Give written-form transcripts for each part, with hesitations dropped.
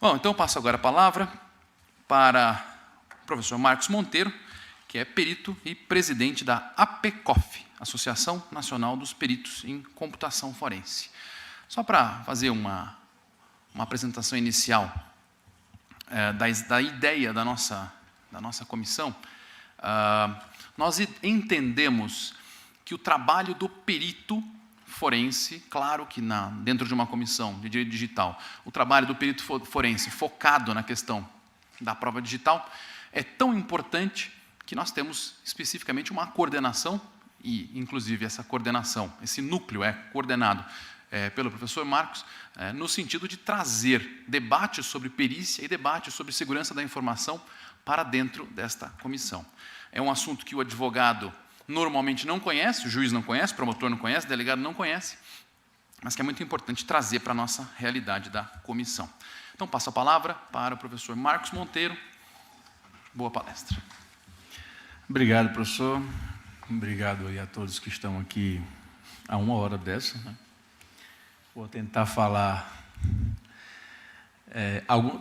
Bom, então eu passo agora a palavra para o professor Marcos Monteiro, que é perito e presidente da APCOF, Associação Nacional dos Peritos em Computação Forense. Só para fazer uma apresentação inicial da ideia da nossa comissão, nós entendemos que o trabalho do perito forense, claro que dentro de uma comissão de direito digital, o trabalho do perito forense focado na questão da prova digital é tão importante que nós temos especificamente uma coordenação, e inclusive essa coordenação, esse núcleo é coordenado pelo professor Marcos, no sentido de trazer debates sobre perícia e debates sobre segurança da informação para dentro desta comissão. É um assunto que o advogado normalmente não conhece, o juiz não conhece, o promotor não conhece, o delegado não conhece, mas que é muito importante trazer para a nossa realidade da comissão. Então, passo a palavra para o professor Marcos Monteiro. Boa palestra. Obrigado, professor. Obrigado aí a todos que estão aqui a uma hora dessa, né? Vou tentar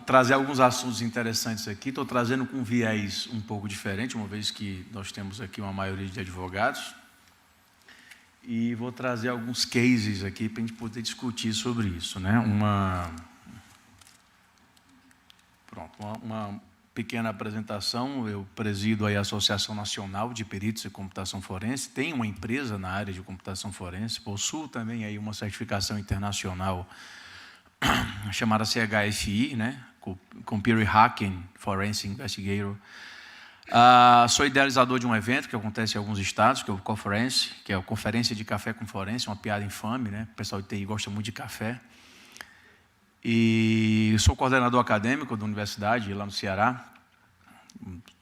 trazer alguns assuntos interessantes aqui. Estou trazendo com um viés um pouco diferente, uma vez que nós temos aqui uma maioria de advogados. E vou trazer alguns cases aqui para a gente poder discutir sobre isso, né? Uma pequena apresentação. Eu presido aí a Associação Nacional de Peritos em Computação Forense. Tenho uma empresa na área de computação forense. Possuo também aí uma certificação internacional chamada CHFI, né? Computer Hacking Forensic Investigator. Sou idealizador de um evento que acontece em alguns estados, que é o Conference, que é a Conferência de Café com Forense, uma piada infame, né? O pessoal de TI gosta muito de café. E sou coordenador acadêmico da universidade, lá no Ceará,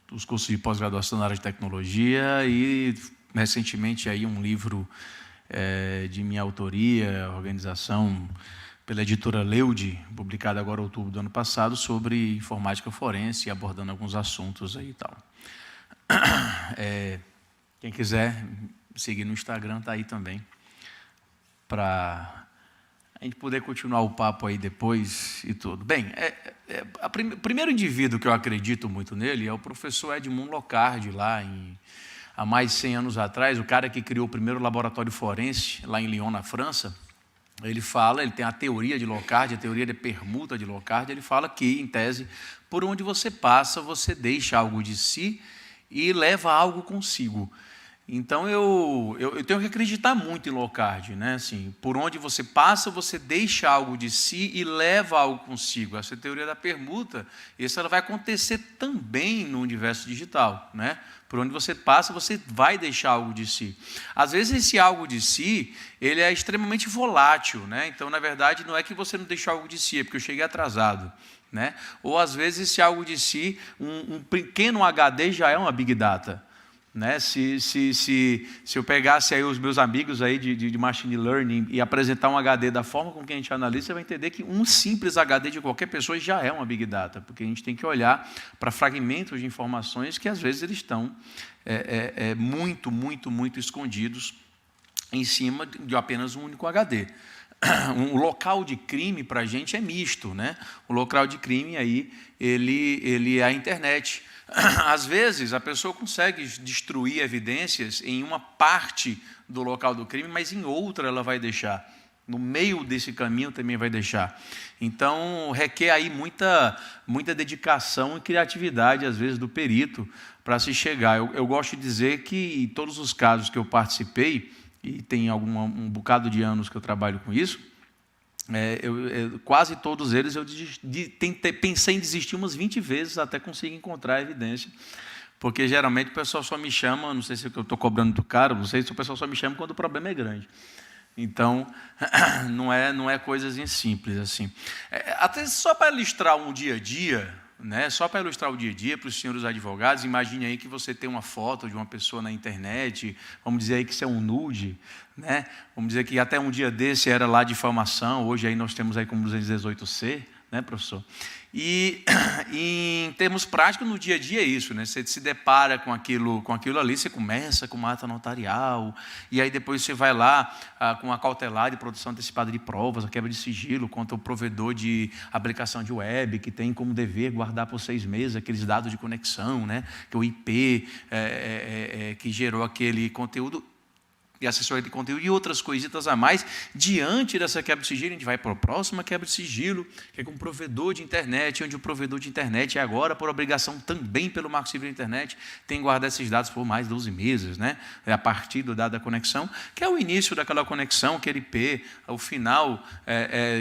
dos cursos de pós-graduação na área de tecnologia, e recentemente aí um livro de minha autoria, organização pela editora Leude, publicado agora em outubro do ano passado, sobre informática forense, abordando alguns assuntos aí e tal. Quem quiser seguir no Instagram, está aí também, para a gente poder continuar o papo aí depois e tudo. Bem, o primeiro indivíduo que eu acredito muito nele é o professor Edmond Locard, há mais de 100 anos atrás, o cara que criou o primeiro laboratório forense lá em Lyon, na França. Ele tem a teoria de Locard, a teoria de permuta de Locard. Ele fala que, em tese, por onde você passa, você deixa algo de si e leva algo consigo. Então, eu tenho que acreditar muito em Locard, né? Assim, por onde você passa, você deixa algo de si e leva algo consigo. Essa é a teoria da permuta. Isso ela vai acontecer também no universo digital, né? Por onde você passa, você vai deixar algo de si. Às vezes, esse algo de si, ele é extremamente volátil, né? Então, na verdade, não é que você não deixou algo de si, é porque eu cheguei atrasado, né? Ou, às vezes, esse algo de si, um pequeno HD já é uma Big Data. Né? Se eu pegasse aí os meus amigos aí de Machine Learning e apresentar um HD da forma com que a gente analisa, você vai entender que um simples HD de qualquer pessoa já é uma Big Data, porque a gente tem que olhar para fragmentos de informações que às vezes eles estão muito, muito, muito escondidos em cima de apenas um único HD. Um local de crime para a gente é misto, né? O local de crime aí, ele é a internet. Às vezes, a pessoa consegue destruir evidências em uma parte do local do crime, mas em outra ela vai deixar. No meio desse caminho também vai deixar. Então, requer aí muita dedicação e criatividade, às vezes, do perito para se chegar. Eu gosto de dizer que, em todos os casos que eu participei, e tem um bocado de anos que eu trabalho com isso, quase todos eles eu pensei em desistir umas 20 vezes até conseguir encontrar a evidência, porque geralmente o pessoal só me chama, não sei se eu estou cobrando do cara, não sei se o pessoal só me chama quando o problema é grande. Então, não é coisas simples assim. Até só para ilustrar um dia a dia, né? Só para ilustrar o dia a dia para os senhores advogados, imagine aí que você tem uma foto de uma pessoa na internet, vamos dizer aí que isso é um nude, né? Vamos dizer que até um dia desse era lá difamação, hoje aí nós temos aí como 218C, né, professor? E em termos práticos, no dia a dia é isso, né? Você se depara com aquilo ali, você começa com uma ata notarial, e aí depois você vai lá com a cautelar de produção antecipada de provas, a quebra de sigilo contra o provedor de aplicação de web, que tem como dever guardar por 6 meses aqueles dados de conexão, né? Que é o IP que gerou aquele conteúdo, e assessoria de conteúdo e outras coisitas a mais. Diante dessa quebra de sigilo, a gente vai para a próxima quebra de sigilo, que é com o provedor de internet, onde o provedor de internet, agora por obrigação também pelo Marco Civil da Internet, tem que guardar esses dados por mais 12 meses, né? A partir do dado da conexão, que é o início daquela conexão, aquele IP, o final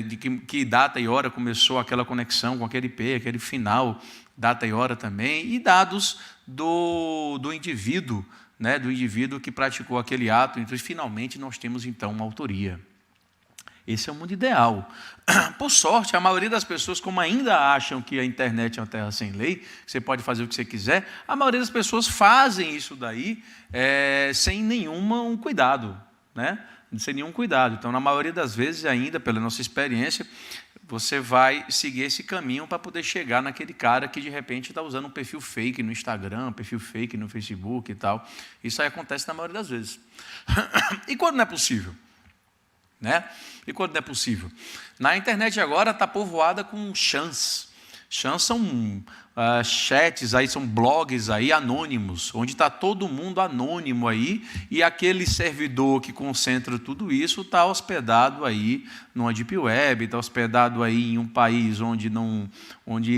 de que data e hora começou aquela conexão com aquele IP, aquele final, data e hora também, e dados do indivíduo, né, do indivíduo que praticou aquele ato. Então, finalmente, nós temos, então, uma autoria. Esse é o mundo ideal. Por sorte, a maioria das pessoas, como ainda acham que a internet é uma terra sem lei, que você pode fazer o que você quiser, a maioria das pessoas fazem isso daí sem nenhum cuidado, né? Sem nenhum cuidado. Então, na maioria das vezes, ainda, pela nossa experiência, você vai seguir esse caminho para poder chegar naquele cara que, de repente, está usando um perfil fake no Instagram, um perfil fake no Facebook e tal. Isso aí acontece na maioria das vezes. E quando não é possível? Né? E quando não é possível? Na internet agora está povoada com chans. Chans são chats, aí, são blogs aí, anônimos, onde está todo mundo anônimo aí, e aquele servidor que concentra tudo isso está hospedado aí numa deep web, está hospedado aí em um país onde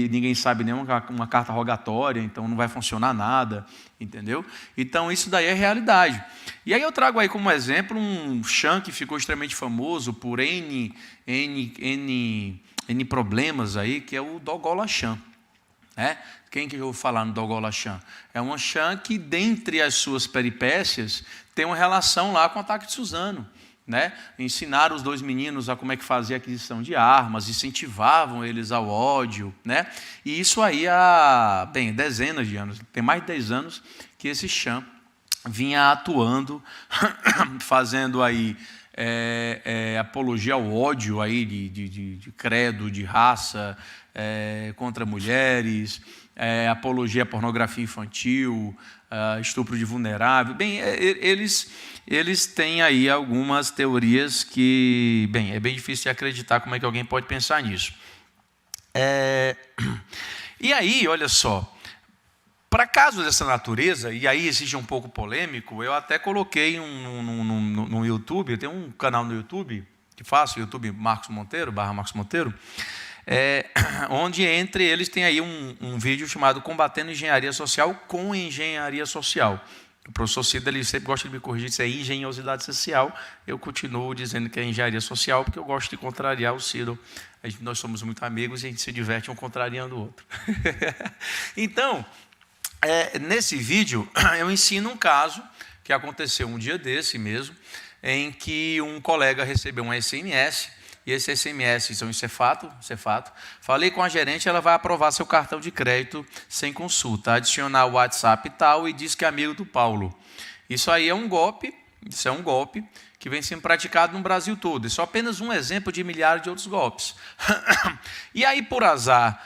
ninguém sabe nem uma carta rogatória, então não vai funcionar nada, entendeu? Então isso daí é realidade. E aí eu trago aí como exemplo um chan que ficou extremamente famoso por N problemas aí, que é o Dogola Chan. Quem que eu vou falar no Dogola Chan? É uma Chan que, dentre as suas peripécias, tem uma relação lá com o ataque de Suzano. Né? Ensinaram os 2 meninos a como é que fazia a aquisição de armas, incentivavam eles ao ódio. Né? E isso aí há dezenas de anos, tem mais de 10 anos que esse Chan vinha atuando, fazendo aí apologia ao ódio aí de credo, de raça, contra mulheres, apologia à pornografia infantil, estupro de vulnerável. Bem, eles têm aí algumas teorias que, é bem difícil de acreditar como é que alguém pode pensar nisso. E aí, olha só, para casos dessa natureza, e aí exige um pouco polêmico, eu até coloquei no YouTube, eu tenho um canal no YouTube, que faço, YouTube Marcos Monteiro, /Marcos Monteiro, onde entre eles tem aí um vídeo chamado Combatendo Engenharia Social com Engenharia Social. O professor Cida, ele sempre gosta de me corrigir se é engenhosidade social, eu continuo dizendo que é engenharia social, porque eu gosto de contrariar o Ciro. Nós somos muito amigos e a gente se diverte um contrariando o outro. Então, nesse vídeo, eu ensino um caso que aconteceu um dia desse mesmo, em que um colega recebeu um SMS, e esse SMS, isso é fato. Falei com a gerente, ela vai aprovar seu cartão de crédito sem consulta, adicionar o WhatsApp e tal, e diz que é amigo do Paulo. Isso aí é um golpe, que vem sendo praticado no Brasil todo. Isso é apenas um exemplo de milhares de outros golpes. E aí, por azar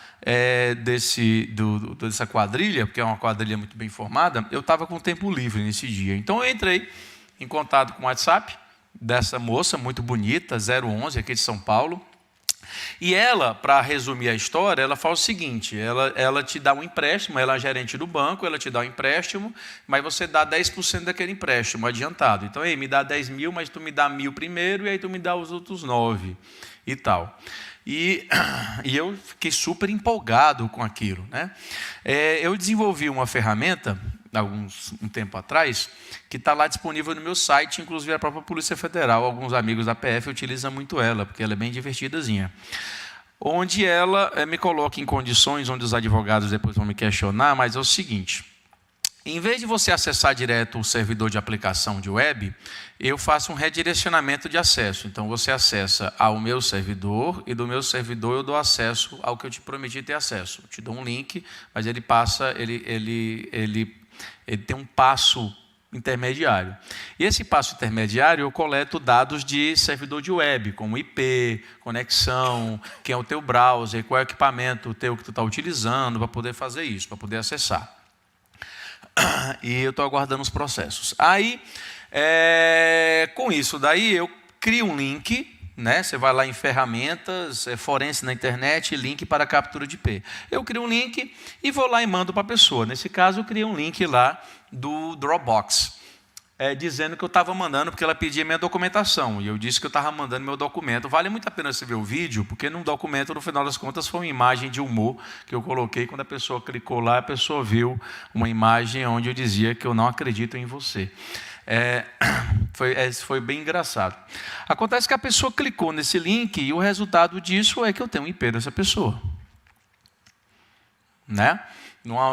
dessa quadrilha, porque é uma quadrilha muito bem formada, eu estava com tempo livre nesse dia. Então, eu entrei em contato com o WhatsApp dessa moça muito bonita, 011, aqui de São Paulo. E ela, para resumir a história, ela fala o seguinte, ela te dá um empréstimo, ela é gerente do banco, ela te dá um empréstimo, mas você dá 10% daquele empréstimo adiantado. Então, me dá 10 mil, mas tu me dá 1.000 primeiro, e aí tu me dá os outros 9 e tal. E eu fiquei super empolgado com aquilo. Né? Eu desenvolvi uma ferramenta, um tempo atrás, que está lá disponível no meu site, inclusive a própria Polícia Federal, alguns amigos da PF utilizam muito ela, porque ela é bem divertidazinha. Onde ela me coloca em condições onde os advogados depois vão me questionar, mas é o seguinte, em vez de você acessar direto o servidor de aplicação de web, eu faço um redirecionamento de acesso. Então, você acessa ao meu servidor e do meu servidor eu dou acesso ao que eu te prometi ter acesso. Eu te dou um link, mas ele tem um passo intermediário. E esse passo intermediário eu coleto dados de servidor de web, como IP, conexão, quem é o teu browser, qual é o equipamento teu que tu está utilizando para poder fazer isso, para poder acessar. E eu estou aguardando os processos. Aí, com isso daí, eu crio um link, né? Você vai lá em ferramentas, forense na internet, link para captura de IP. Eu crio um link e vou lá e mando para a pessoa. Nesse caso, eu criei um link lá do Dropbox, dizendo que eu estava mandando, porque ela pedia minha documentação. E eu disse que eu estava mandando meu documento. Vale muito a pena você ver o vídeo, porque no documento, no final das contas, foi uma imagem de humor que eu coloquei. Quando a pessoa clicou lá, a pessoa viu uma imagem onde eu dizia que eu não acredito em você. Foi bem engraçado. Acontece que a pessoa clicou nesse link e o resultado disso é que eu tenho um IP dessa pessoa. Né?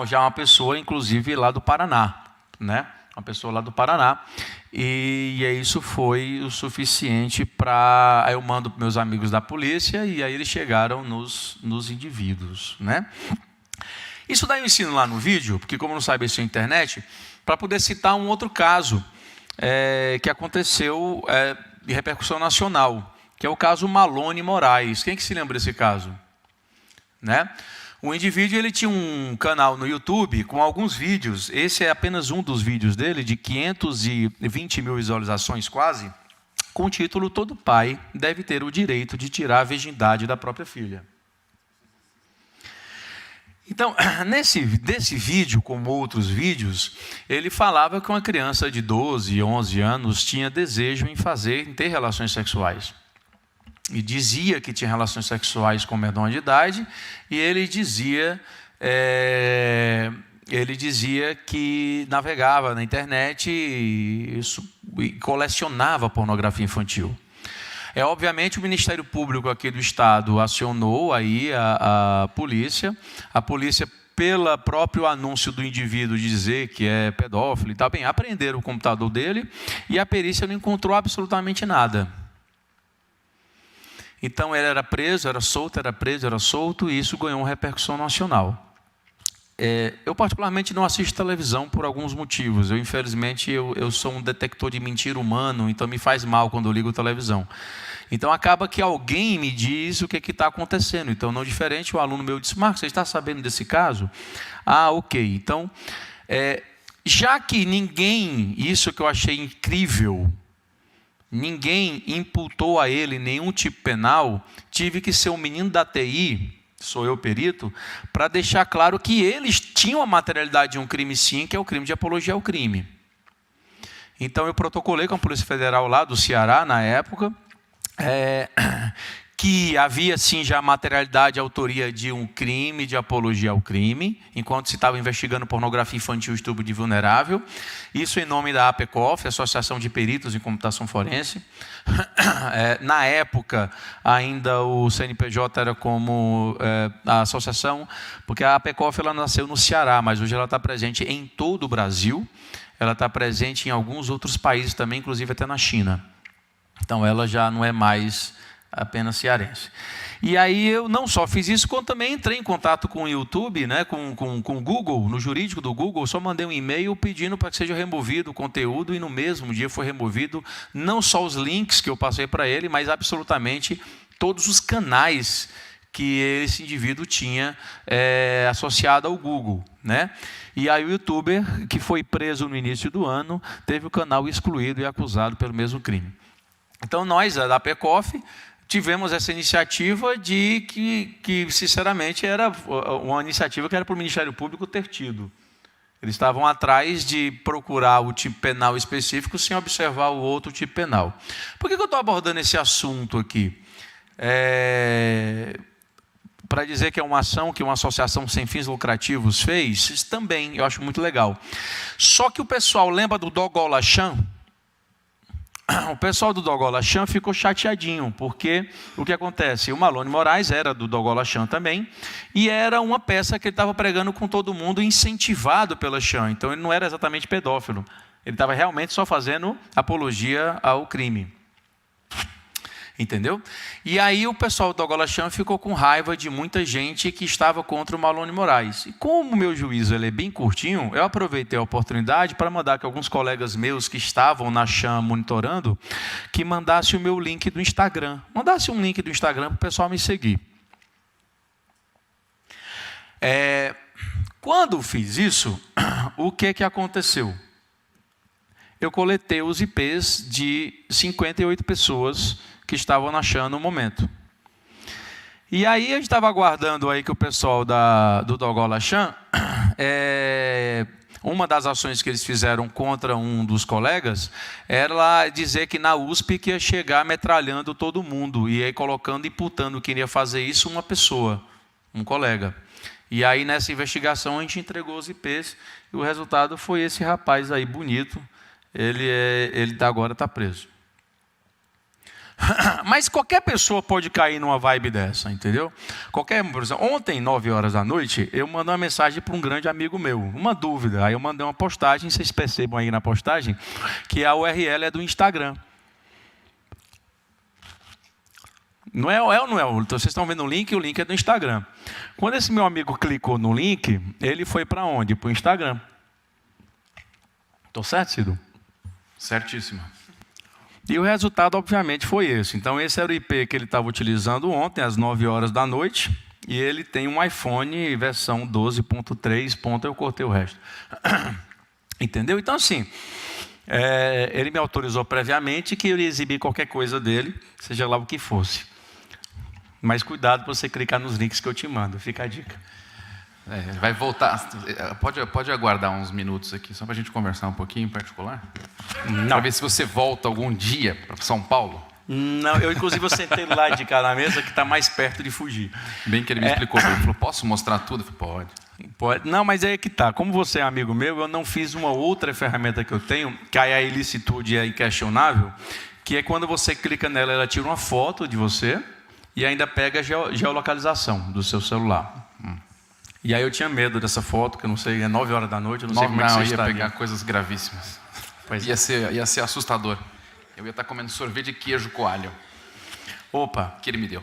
Já uma pessoa, inclusive, lá do Paraná. Né? Uma pessoa lá do Paraná. E isso foi o suficiente para... Aí eu mando para meus amigos da polícia e aí eles chegaram nos indivíduos. Né? Isso daí eu ensino lá no vídeo, porque como não sabe isso na internet, para poder citar um outro caso que aconteceu de repercussão nacional, que é o caso Malone Moraes. Quem que se lembra desse caso? Né? O indivíduo ele tinha um canal no YouTube com alguns vídeos. Esse é apenas um dos vídeos dele, de 520 mil visualizações quase, com o título "Todo pai deve ter o direito de tirar a virgindade da própria filha". Então, desse vídeo, como outros vídeos, ele falava que uma criança de 12, 11 anos tinha desejo em ter relações sexuais. E dizia que tinha relações sexuais com menor de idade, e ele dizia que navegava na internet e colecionava pornografia infantil. Obviamente, o Ministério Público aqui do Estado acionou aí a polícia. A polícia, pelo próprio anúncio do indivíduo de dizer que é pedófilo e tal, apreenderam o computador dele e a perícia não encontrou absolutamente nada. Então, ele era preso, era solto, era preso, era solto, e isso ganhou uma repercussão nacional. Eu, particularmente, não assisto televisão por alguns motivos. Infelizmente, eu sou um detector de mentira humano, então me faz mal quando eu ligo a televisão. Então, acaba que alguém me diz o que está acontecendo. Então, não diferente, o aluno meu disse: "Marcos, você está sabendo desse caso?" "Ah, ok." Então, já que isso que eu achei incrível, ninguém imputou a ele nenhum tipo penal, tive que ser um menino da TI, sou eu perito, para deixar claro que eles tinham a materialidade de um crime sim, que é o crime de apologia ao crime. Então eu protocolei com a Polícia Federal lá do Ceará, na época, que havia sim já a materialidade e autoria de um crime de apologia ao crime, enquanto se estava investigando pornografia infantil e estupro de vulnerável. Isso em nome da APECOF, Associação de Peritos em Computação Forense. Na época, ainda o CNPJ era como a associação, porque a APECOF ela nasceu no Ceará, mas hoje ela está presente em todo o Brasil. Ela está presente em alguns outros países também, inclusive até na China. Então, ela já não é mais apenas cearense. E aí eu não só fiz isso, como também entrei em contato com o YouTube, né, com o Google, no jurídico do Google, só mandei um e-mail pedindo para que seja removido o conteúdo, e no mesmo dia foi removido não só os links que eu passei para ele, mas absolutamente todos os canais que esse indivíduo tinha associado ao Google. Né? E aí o youtuber, que foi preso no início do ano, teve o canal excluído e acusado pelo mesmo crime. Então nós, da APECOF, tivemos essa iniciativa de que sinceramente, era uma iniciativa que era para o Ministério Público ter tido. Eles estavam atrás de procurar o tipo penal específico sem observar o outro tipo penal. Por que eu estou abordando esse assunto aqui? Para dizer que é uma ação que uma associação sem fins lucrativos fez, isso também eu acho muito legal. Só que o pessoal lembra do Dogol Lachan? O pessoal do Dogol Lachan ficou chateadinho, porque o que acontece? O Malone Moraes era do Dogol Lachan também, e era uma peça que ele estava pregando com todo mundo, incentivado pela Lachan. Então ele não era exatamente pedófilo, ele estava realmente só fazendo apologia ao crime. Entendeu? E aí o pessoal do Ogolacham ficou com raiva de muita gente que estava contra o Malone Moraes. E como o meu juízo ele é bem curtinho, eu aproveitei a oportunidade para mandar que alguns colegas meus que estavam na Cham monitorando, que mandasse o meu link do Instagram. Mandasse um link do Instagram para o pessoal me seguir. Quando fiz isso, o que aconteceu? Eu coletei os IPs de 58 pessoas que estavam na Cham no momento. E aí a gente estava aguardando aí que o pessoal do Ogolacham, uma das ações que eles fizeram contra um dos colegas era lá dizer que na USP que ia chegar metralhando todo mundo, e aí colocando, imputando quem ia fazer isso uma pessoa, um colega. E aí nessa investigação a gente entregou os IPs e o resultado foi esse rapaz aí bonito, ele agora está preso. Mas qualquer pessoa pode cair numa vibe dessa, entendeu? Ontem, 9 horas da noite, eu mandei uma mensagem para um grande amigo meu, uma dúvida. Aí eu mandei uma postagem, vocês percebam aí na postagem, que a URL é do Instagram. Não é ou não é? Então, vocês estão vendo o link é do Instagram. Quando esse meu amigo clicou no link, ele foi para onde? Para o Instagram. Estou certo, Cido? Certíssimo. E o resultado, obviamente, foi esse. Então, esse era o IP que ele estava utilizando ontem, às 9 horas da noite, e ele tem um iPhone versão 12.3. Eu cortei o resto. Entendeu? Então, assim, ele me autorizou previamente que eu ia exibir qualquer coisa dele, seja lá o que fosse. Mas cuidado para você clicar nos links que eu te mando, fica a dica. Vai voltar. Pode aguardar uns minutos aqui, só para a gente conversar um pouquinho em particular? Para ver se você volta algum dia para São Paulo. Não, inclusive eu sentei lá de cá na mesa que está mais perto de fugir. Bem que ele me explicou, ele falou, posso mostrar tudo? Eu falei, pode. Não, mas é que tá. Como você é amigo meu, eu não fiz uma outra ferramenta que eu tenho, que aí a ilicitude é inquestionável, que é quando você clica nela, ela tira uma foto de você e ainda pega a geolocalização do seu celular. E aí eu tinha medo dessa foto, que eu não sei, é 9 horas da noite, eu não sei como é que você ia estaria. pegar coisas gravíssimas. Ia ser assustador. Eu ia estar comendo sorvete de queijo coalho. Opa! Que ele me deu.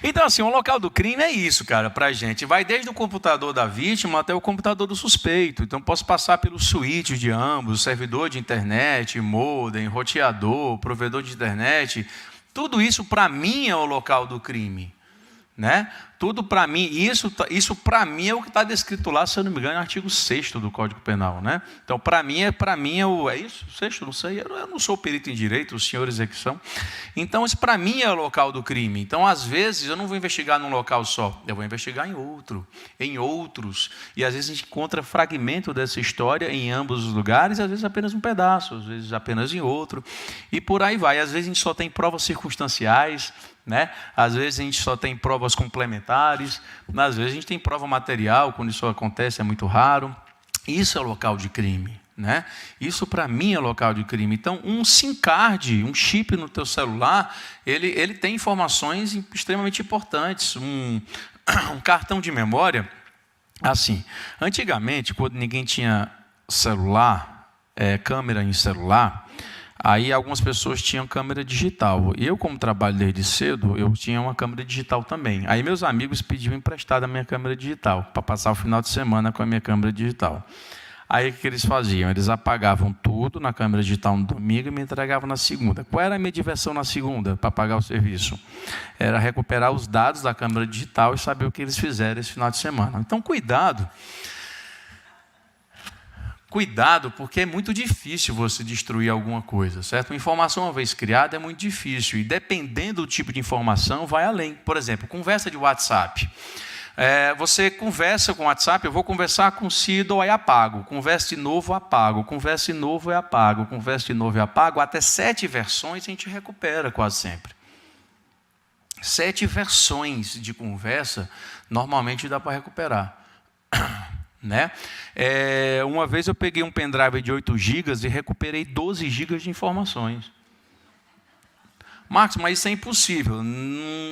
Então, assim, o local do crime é isso, cara, pra gente. Vai desde o computador da vítima até o computador do suspeito. Então, posso passar pelo switch de ambos, servidor de internet, modem, roteador, provedor de internet. Tudo isso, para mim, é o local do crime. Né? Tudo para mim, isso para mim é o que está descrito lá, se eu não me engano, no artigo 6º do Código Penal, né? Então, para mim é isso? 6º? Não sei, eu não sou perito em direito, os senhores é que são. Então, isso para mim é o local do crime. Então, às vezes, eu não vou investigar num local só, eu vou investigar em outros. E às vezes a gente encontra fragmento dessa história em ambos os lugares, às vezes apenas um pedaço, às vezes apenas em outro. E por aí vai. Às vezes a gente só tem provas circunstanciais, né? Às vezes a gente só tem provas complementares, às vezes a gente tem prova material, quando isso acontece é muito raro. Isso é o local de crime, né? Isso para mim é o local de crime. Então, um SIM card, um chip no teu celular, ele tem informações extremamente importantes. Um cartão de memória, assim, antigamente, quando ninguém tinha celular, câmera em celular, aí algumas pessoas tinham câmera digital. E eu, como trabalho desde cedo, eu tinha uma câmera digital também. Aí meus amigos pediam emprestada a minha câmera digital, para passar o final de semana com a minha câmera digital. Aí o que eles faziam? Eles apagavam tudo na câmera digital no domingo e me entregavam na segunda. Qual era a minha diversão na segunda, para pagar o serviço? Era recuperar os dados da câmera digital e saber o que eles fizeram esse final de semana. Então, cuidado. Cuidado, porque é muito difícil você destruir alguma coisa, certo? Uma informação, uma vez criada, é muito difícil. E dependendo do tipo de informação, vai além. Por exemplo, conversa de WhatsApp. Você conversa com o WhatsApp, eu vou conversar com o Cido, aí apago. Conversa de novo, apago. Conversa de novo, eu apago. Conversa de novo, eu apago. Até 7 versões a gente recupera quase sempre. 7 versões de conversa, normalmente dá para recuperar. Né? Uma vez eu peguei um pendrive de 8 GB e recuperei 12 GB de informações. Marcos, mas isso é impossível.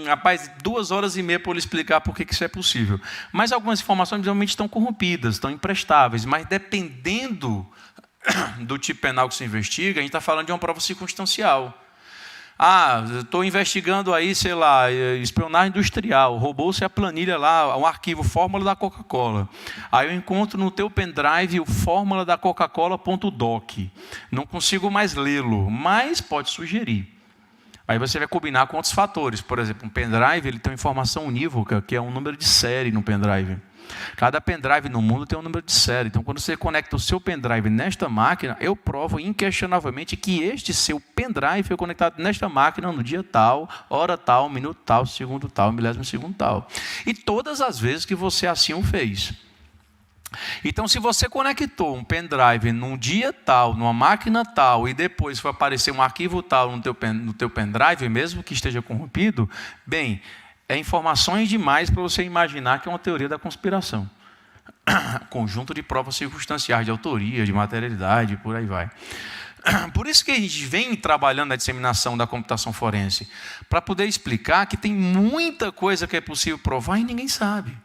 Rapaz, 2 horas e meia para eu lhe explicar por que isso é possível. Mas algumas informações realmente estão corrompidas, estão imprestáveis, mas dependendo do tipo penal que se investiga, a gente está falando de uma prova circunstancial. estou investigando aí, sei lá, espionagem industrial, roubou-se a planilha lá, um arquivo fórmula da Coca-Cola. Aí eu encontro no teu pendrive o fórmula da Coca-Cola.doc. Não consigo mais lê-lo, mas pode sugerir. Aí você vai combinar com outros fatores. Por exemplo, um pendrive ele tem uma informação unívoca, que é um número de série no pendrive. Cada pendrive no mundo tem um número de série. Então, quando você conecta o seu pendrive nesta máquina, eu provo inquestionavelmente que este seu pendrive foi conectado nesta máquina no dia tal, hora tal, minuto tal, segundo tal, milésimo segundo tal. E todas as vezes que você assim o fez. Então, se você conectou um pendrive num dia tal, numa máquina tal, e depois foi aparecer um arquivo tal no teu pendrive, mesmo que esteja corrompido, bem, é informações demais para você imaginar que é uma teoria da conspiração. Conjunto de provas circunstanciais de autoria, de materialidade, por aí vai. Por isso que a gente vem trabalhando na disseminação da computação forense, para poder explicar que tem muita coisa que é possível provar e ninguém sabe.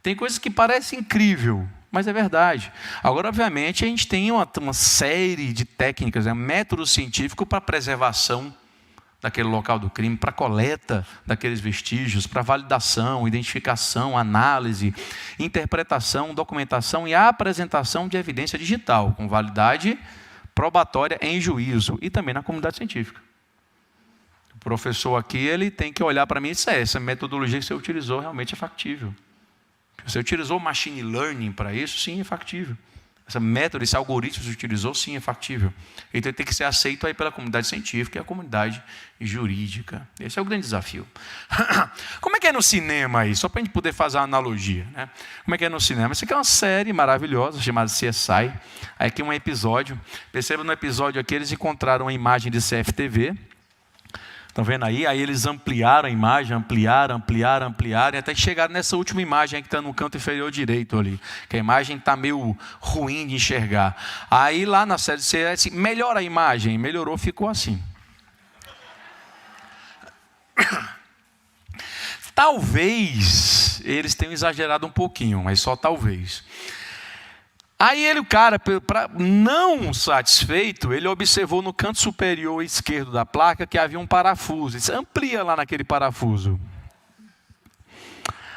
Tem coisas que parecem incrível, mas é verdade. Agora, obviamente, a gente tem uma série de técnicas, método científico para preservação daquele local do crime, para coleta daqueles vestígios, para validação, identificação, análise, interpretação, documentação e apresentação de evidência digital, com validade probatória em juízo e também na comunidade científica. O professor aqui ele tem que olhar para mim e dizer, essa metodologia que você utilizou realmente é factível. Você utilizou machine learning para isso? Sim, é factível. Esse método, esse algoritmo que você utilizou, sim, é factível. Então, ele tem que ser aceito aí pela comunidade científica e a comunidade jurídica. Esse é o grande desafio. Como é que é no cinema aí? Só para a gente poder fazer uma analogia, né? Como é que é no cinema? Isso aqui é uma série maravilhosa chamada CSI. Aí aqui um episódio. Perceba no episódio aqui, eles encontraram uma imagem de CFTV. Estão vendo aí? Aí eles ampliaram a imagem, ampliaram, e até chegaram nessa última imagem aí que está no canto inferior direito ali. Que a imagem está meio ruim de enxergar. Aí lá na série CS, melhora a imagem. Melhorou, ficou assim. Talvez eles tenham exagerado um pouquinho, mas só talvez. Aí o cara, não satisfeito, ele observou no canto superior esquerdo da placa que havia um parafuso. Ele disse, amplia lá naquele parafuso.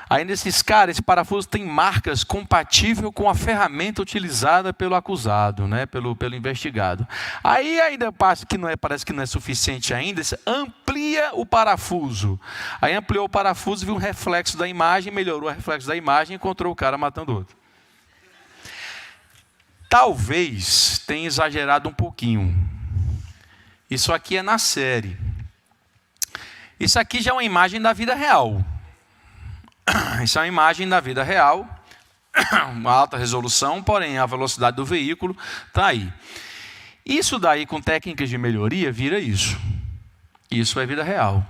Aí nesses caras, esse parafuso tem marcas compatíveis com a ferramenta utilizada pelo acusado, né? pelo investigado. Aí ainda parece que não é suficiente ainda, amplia o parafuso. Aí ampliou o parafuso, viu um reflexo da imagem, melhorou o reflexo da imagem e encontrou o cara matando o outro. Talvez tenha exagerado um pouquinho. Isso aqui é na série. Isso aqui já é uma imagem da vida real. Isso é uma imagem da vida real. Uma alta resolução, porém a velocidade do veículo está aí. Isso daí com técnicas de melhoria vira isso. Isso é vida real.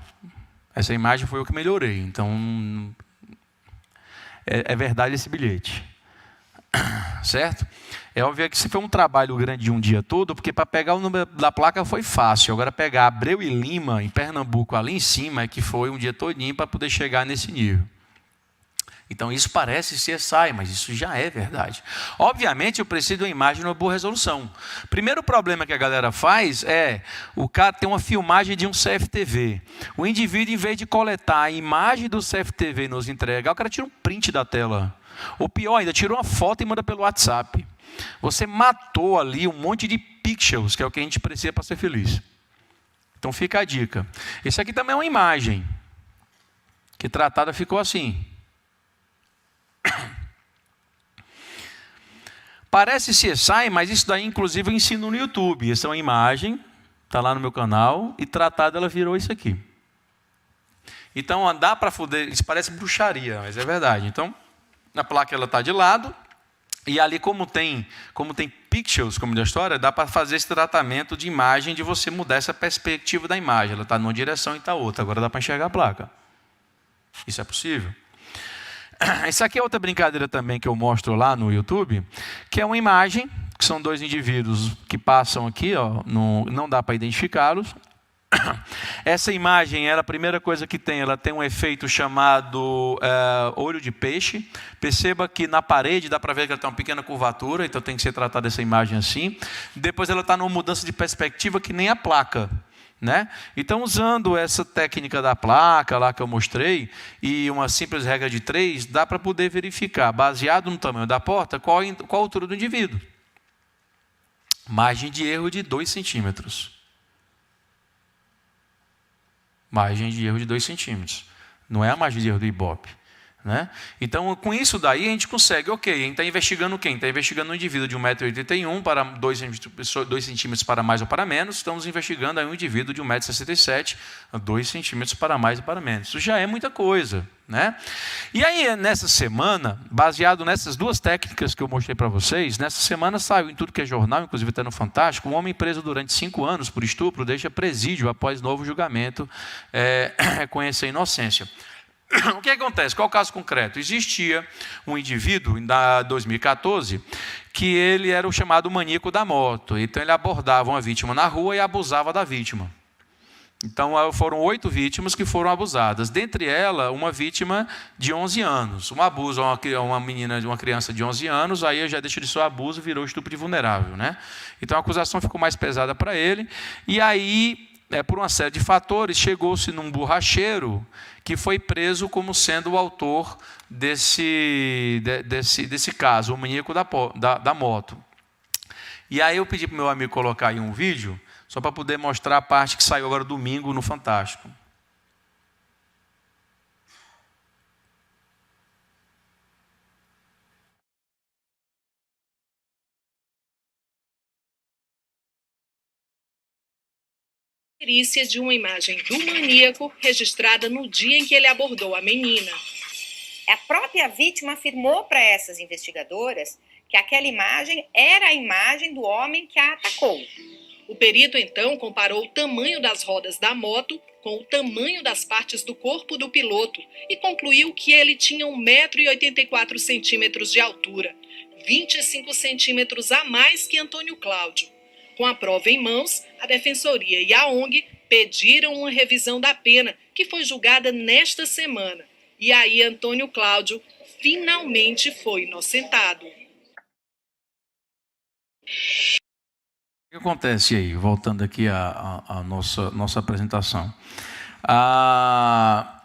Essa imagem foi eu que melhorei. Então, é verdade esse bilhete. Certo? É óbvio que se foi um trabalho grande de um dia todo, porque para pegar o número da placa foi fácil. Agora pegar Abreu e Lima, em Pernambuco, ali em cima, é que foi um dia todinho para poder chegar nesse nível. Então isso parece CSI, mas isso já é verdade. Obviamente eu preciso de uma imagem de uma boa resolução. Primeiro problema que a galera faz é, o cara tem uma filmagem de um CFTV. O indivíduo, em vez de coletar a imagem do CFTV e nos entregar, o cara tira um print da tela. Ou pior ainda, tirou uma foto e manda pelo WhatsApp. Você matou ali um monte de pixels, que é o que a gente precisa para ser feliz. Então fica a dica. Esse aqui também é uma imagem, que tratada ficou assim. Parece CSI, mas isso daí inclusive eu ensino no YouTube. Essa é uma imagem, está lá no meu canal, e tratada ela virou isso aqui. Então dá para foder, isso parece bruxaria, mas é verdade. Então, a placa ela está de lado, e ali como tem pixels, como diz a história, dá para fazer esse tratamento de imagem, de você mudar essa perspectiva da imagem. Ela está numa direção e está outra, agora dá para enxergar a placa. Isso é possível. Isso aqui é outra brincadeira também que eu mostro lá no YouTube, que é uma imagem, que são dois indivíduos que passam aqui, ó, não dá para identificá-los. Essa imagem, a primeira coisa que tem, ela tem um efeito chamado olho de peixe. Perceba que na parede dá para ver que ela tem uma pequena curvatura, então tem que ser tratada essa imagem assim. Depois ela está numa mudança de perspectiva que nem a placa. né? Então, usando essa técnica da placa lá que eu mostrei e uma simples regra de 3, dá para poder verificar, baseado no tamanho da porta, qual a altura do indivíduo. Margem de erro de 2 centímetros. Margem de erro de 2 centímetros. Não é a margem de erro do Ibope. Né? Então, com isso daí, a gente consegue, ok, a gente está investigando quem? Está investigando um indivíduo de 1,81 m para 2 centímetros para mais ou para menos, estamos investigando aí um indivíduo de 1,67 m, 2 centímetros para mais ou para menos. Isso já é muita coisa. Né? E aí, nessa semana, baseado nessas duas técnicas que eu mostrei para vocês, nessa semana saiu em tudo que é jornal, inclusive está no Fantástico, um homem preso durante 5 anos por estupro deixa presídio após novo julgamento reconhecer inocência. O que acontece? Qual é o caso concreto? Existia um indivíduo, em 2014, que ele era o chamado maníaco da moto. Então, ele abordava uma vítima na rua e abusava da vítima. Então, foram 8 vítimas que foram abusadas. Dentre elas, uma vítima de 11 anos. Um abuso a uma menina, uma criança de 11 anos, aí já deixou de ser abuso, virou estupro de vulnerável. Né? Então, a acusação ficou mais pesada para ele. E aí, por uma série de fatores, chegou-se num borracheiro que foi preso como sendo o autor desse caso, o maníaco da moto. E aí eu pedi para o meu amigo colocar aí um vídeo, só para poder mostrar a parte que saiu agora domingo no Fantástico. De uma imagem do maníaco registrada no dia em que ele abordou a menina. A própria vítima afirmou para essas investigadoras que aquela imagem era a imagem do homem que a atacou. O perito, então, comparou o tamanho das rodas da moto com o tamanho das partes do corpo do piloto e concluiu que ele tinha 1,84 m de altura, 25 centímetros a mais que Antônio Cláudio. Com a prova em mãos, a Defensoria e a ONG pediram uma revisão da pena, que foi julgada nesta semana. E aí Antônio Cláudio finalmente foi inocentado. O que acontece aí, voltando aqui à nossa apresentação? A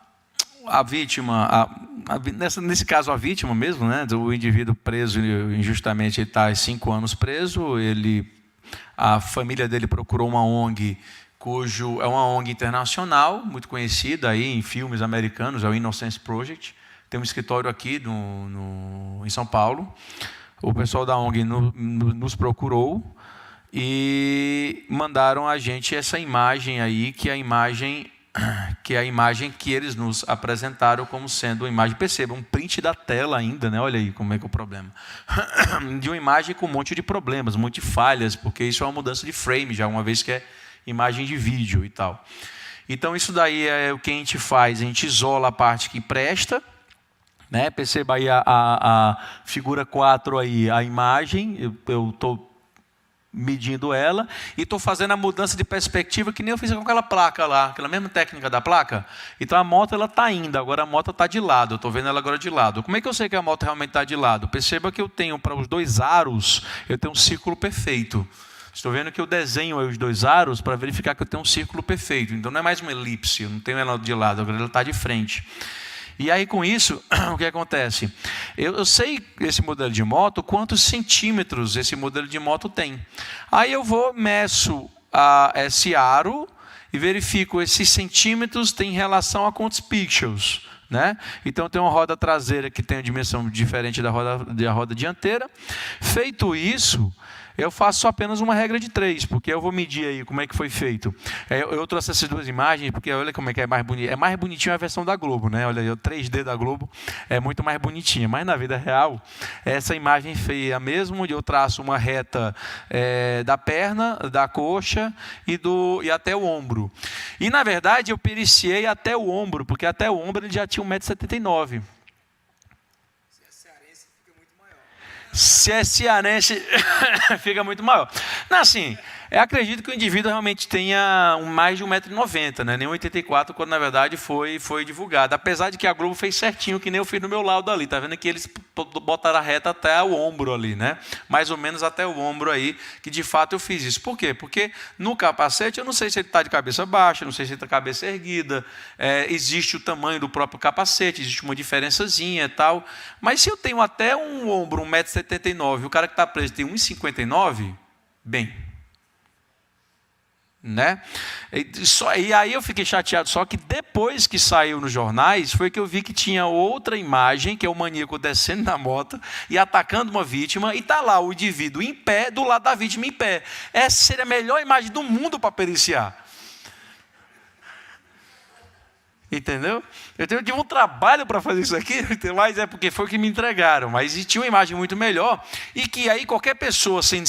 vítima, nesse caso a vítima mesmo, né, o indivíduo preso injustamente, ele está há 5 anos preso, a família dele procurou uma ONG, é uma ONG internacional, muito conhecida aí em filmes americanos, é o Innocence Project, tem um escritório aqui em São Paulo. O pessoal da ONG nos procurou e mandaram a gente essa imagem aí, que é a imagem que eles nos apresentaram como sendo uma imagem, perceba, um print da tela ainda, né? Olha aí como é que é o problema. De uma imagem com um monte de problemas, um monte de falhas, porque isso é uma mudança de frame, já uma vez que é imagem de vídeo e tal. Então, isso daí é o que a gente faz, a gente isola a parte que presta, né? Perceba aí a figura 4 aí, a imagem, eu estou medindo ela e estou fazendo a mudança de perspectiva que nem eu fiz com aquela placa lá, aquela mesma técnica da placa. Então a moto está indo, agora a moto está de lado, eu estou vendo ela agora de lado. Como é que eu sei que a moto realmente está de lado? Perceba que eu tenho para os 2 aros, eu tenho um círculo perfeito. Estou vendo que eu desenho os 2 aros para verificar que eu tenho um círculo perfeito. Então não é mais uma elipse, eu não tenho ela de lado, agora ela está de frente. E aí, com isso, o que acontece? Eu sei esse modelo de moto, quantos centímetros esse modelo de moto tem. Aí eu meço esse aro e verifico esses centímetros tem relação a quantos pixels. Né? Então, tem uma roda traseira que tem uma dimensão diferente da roda dianteira. Feito isso, eu faço apenas uma regra de 3, porque eu vou medir aí como é que foi feito. Eu trouxe essas 2 imagens, porque olha como é que é mais bonito. É mais bonitinho a versão da Globo, né? Olha aí, o 3D da Globo é muito mais bonitinha. Mas na vida real, essa imagem feia mesmo, onde eu traço uma reta da perna, da coxa e até o ombro. E na verdade, eu periciei até o ombro, porque até o ombro ele já tinha 1,79 m. Se é cearense, fica muito maior. Não, assim, Acredito que o indivíduo realmente tenha mais de 1,90 m, né? Nem 1,84 m, quando na verdade foi divulgado. Apesar de que a Globo fez certinho, que nem eu fiz no meu lado ali. Está vendo que eles botaram a reta até o ombro ali, né? Mais ou menos até o ombro aí, que de fato eu fiz isso. Por quê? Porque no capacete eu não sei se ele está de cabeça baixa, não sei se ele está de cabeça erguida, existe o tamanho do próprio capacete, existe uma diferençazinha e tal. Mas se eu tenho até um ombro, 1,79 m, o cara que está preso tem 1,59 m, bem... né? E aí eu fiquei chateado, só que depois que saiu nos jornais, foi que eu vi que tinha outra imagem, que é o maníaco descendo da moto e atacando uma vítima, e está lá o indivíduo em pé, do lado da vítima em pé. Essa seria a melhor imagem do mundo para periciar. Entendeu? Eu tive um trabalho para fazer isso aqui, mas é porque foi o que me entregaram. Mas tinha uma imagem muito melhor, e que aí qualquer pessoa sem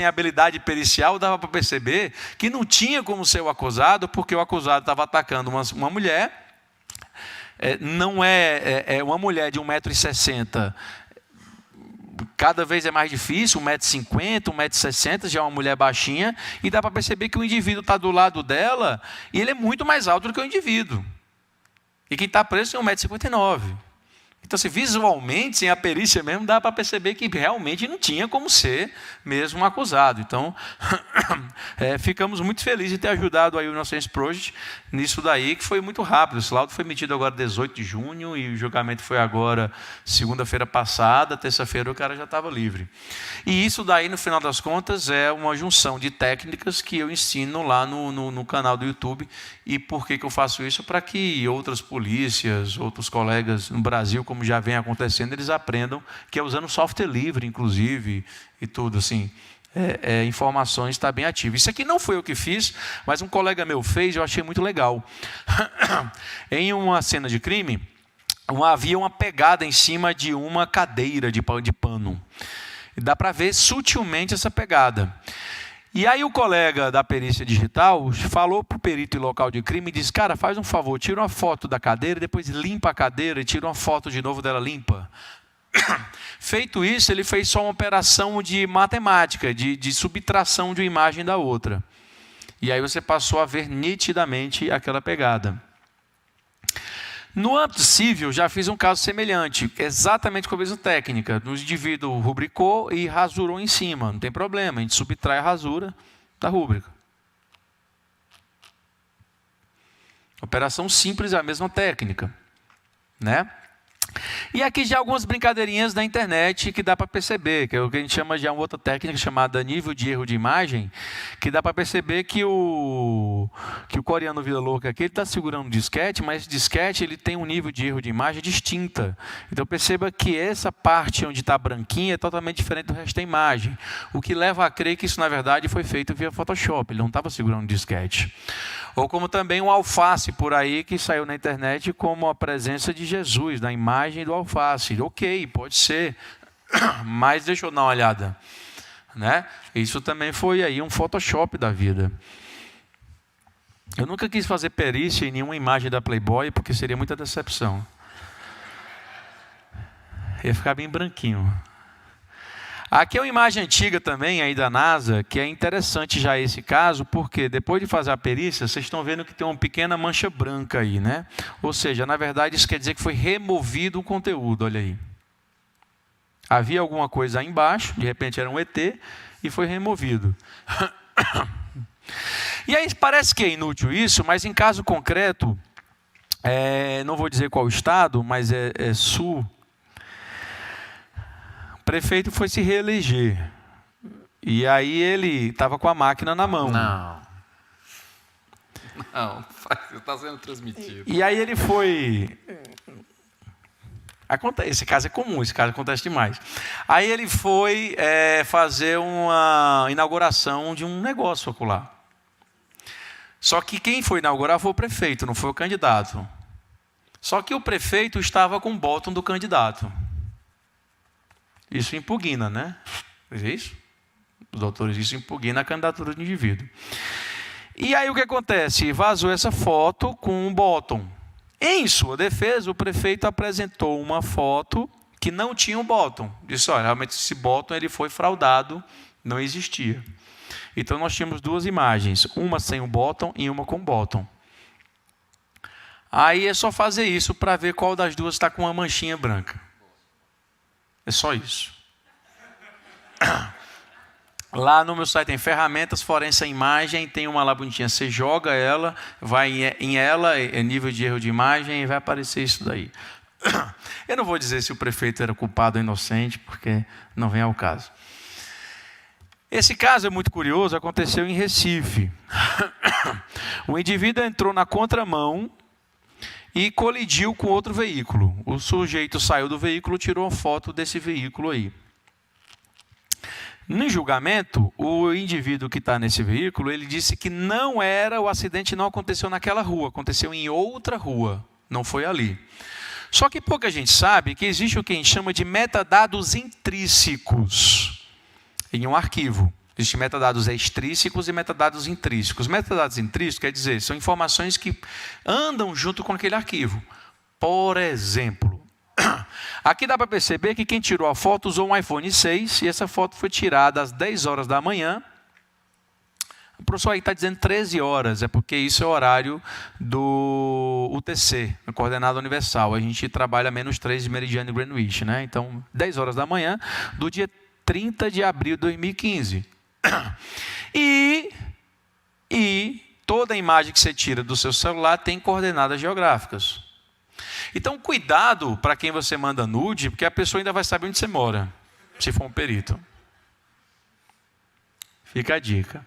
habilidade pericial dava para perceber que não tinha como ser o acusado, porque o acusado estava atacando uma mulher, não é uma mulher de 1,60 m. Cada vez é mais difícil, 1,50 m, 1,60 m, já é uma mulher baixinha, e dá para perceber que o indivíduo está do lado dela, e ele é muito mais alto do que o indivíduo. E quem está preso tem 1,59 m. Então, assim, visualmente, sem a perícia mesmo, dá para perceber que realmente não tinha como ser mesmo um acusado. Então, ficamos muito felizes de ter ajudado aí o Innocence Project nisso daí, que foi muito rápido. Esse laudo foi emitido agora 18 de junho e o julgamento foi agora segunda-feira passada, terça-feira o cara já estava livre. E isso daí, no final das contas, é uma junção de técnicas que eu ensino lá no canal do YouTube. E por que eu faço isso? Para que outras polícias, outros colegas no Brasil, como já vem acontecendo, eles aprendam, que é usando software livre, inclusive, e tudo assim. Informações está bem ativo. Isso aqui não foi eu que fiz, mas um colega meu fez, eu achei muito legal. Em uma cena de crime, havia uma pegada em cima de uma cadeira de pano. E dá para ver sutilmente essa pegada. E aí o colega da perícia digital falou para o perito em local de crime e disse: cara, faz um favor, tira uma foto da cadeira, depois limpa a cadeira e tira uma foto de novo dela limpa. Feito isso, ele fez só uma operação de matemática, de subtração de uma imagem da outra. E aí você passou a ver nitidamente aquela pegada. No âmbito civil, já fiz um caso semelhante, exatamente com a mesma técnica. O indivíduo rubricou e rasurou em cima, não tem problema, a gente subtrai a rasura da rúbrica. Operação simples, é a mesma técnica, né? E aqui já algumas brincadeirinhas da internet que dá para perceber, que é o que a gente chama de uma outra técnica chamada nível de erro de imagem, que dá para perceber que o coreano Vila Louca aqui está segurando um disquete, mas esse disquete ele tem um nível de erro de imagem distinta. Então perceba que essa parte onde está branquinha é totalmente diferente do resto da imagem, o que leva a crer que isso na verdade foi feito via Photoshop, ele não estava segurando um disquete. Ou como também um alface por aí que saiu na internet como a presença de Jesus, na imagem do alface. Ok, pode ser, mas deixa eu dar uma olhada. Né? Isso também foi aí um Photoshop da vida. Eu nunca quis fazer perícia em nenhuma imagem da Playboy, porque seria muita decepção. Ia ficar bem branquinho. Aqui é uma imagem antiga também, aí da NASA, que é interessante já esse caso, porque depois de fazer a perícia, vocês estão vendo que tem uma pequena mancha branca aí, né? Ou seja, na verdade, isso quer dizer que foi removido o conteúdo, olha aí. Havia alguma coisa aí embaixo, de repente era um ET, e foi removido. E aí parece que é inútil isso, mas em caso concreto, não vou dizer qual estado, mas é sul. O prefeito foi se reeleger. E aí ele estava com a máquina na mão. Não, está sendo transmitido. E aí ele foi... Esse caso é comum, esse caso acontece demais. Aí ele foi fazer uma inauguração de um negócio ocular. Só que quem foi inaugurar foi o prefeito, não foi o candidato. Só que o prefeito estava com o bottom do candidato. Isso impugna, né? É isso? Os doutores, isso impugna a candidatura do indivíduo. E aí o que acontece? Vazou essa foto com um bottom. Em sua defesa, o prefeito apresentou uma foto que não tinha um bottom. Disse, olha, realmente esse bottom ele foi fraudado, não existia. Então nós tínhamos duas imagens, uma sem o bottom e uma com o bottom. Aí é só fazer isso para ver qual das duas está com uma manchinha branca. É só isso. Lá no meu site tem ferramentas, forense a imagem, tem uma lá bonitinha. Você joga ela, vai em ela, é nível de erro de imagem e vai aparecer isso daí. Eu não vou dizer se o prefeito era culpado ou inocente, porque não vem ao caso. Esse caso é muito curioso, aconteceu em Recife. O indivíduo entrou na contramão e colidiu com outro veículo. O sujeito saiu do veículo, tirou uma foto desse veículo aí. No julgamento, o indivíduo que está nesse veículo, ele disse que o acidente não aconteceu naquela rua, aconteceu em outra rua, não foi ali. Só que pouca gente sabe que existe o que a gente chama de metadados intrínsecos em um arquivo. Existem metadados extrínsecos e metadados intrínsecos. Metadados intrínsecos quer dizer, são informações que andam junto com aquele arquivo. Por exemplo, aqui dá para perceber que quem tirou a foto usou um iPhone 6 e essa foto foi tirada às 10 horas da manhã. O professor aí está dizendo 13 horas, é porque isso é o horário do UTC, no Coordenado Universal. A gente trabalha menos 3 de meridiano Greenwich, né? Então, 10 horas da manhã do dia 30 de abril de 2015. E toda imagem que você tira do seu celular tem coordenadas geográficas. Então, cuidado para quem você manda nude, porque a pessoa ainda vai saber onde você mora, se for um perito. Fica a dica.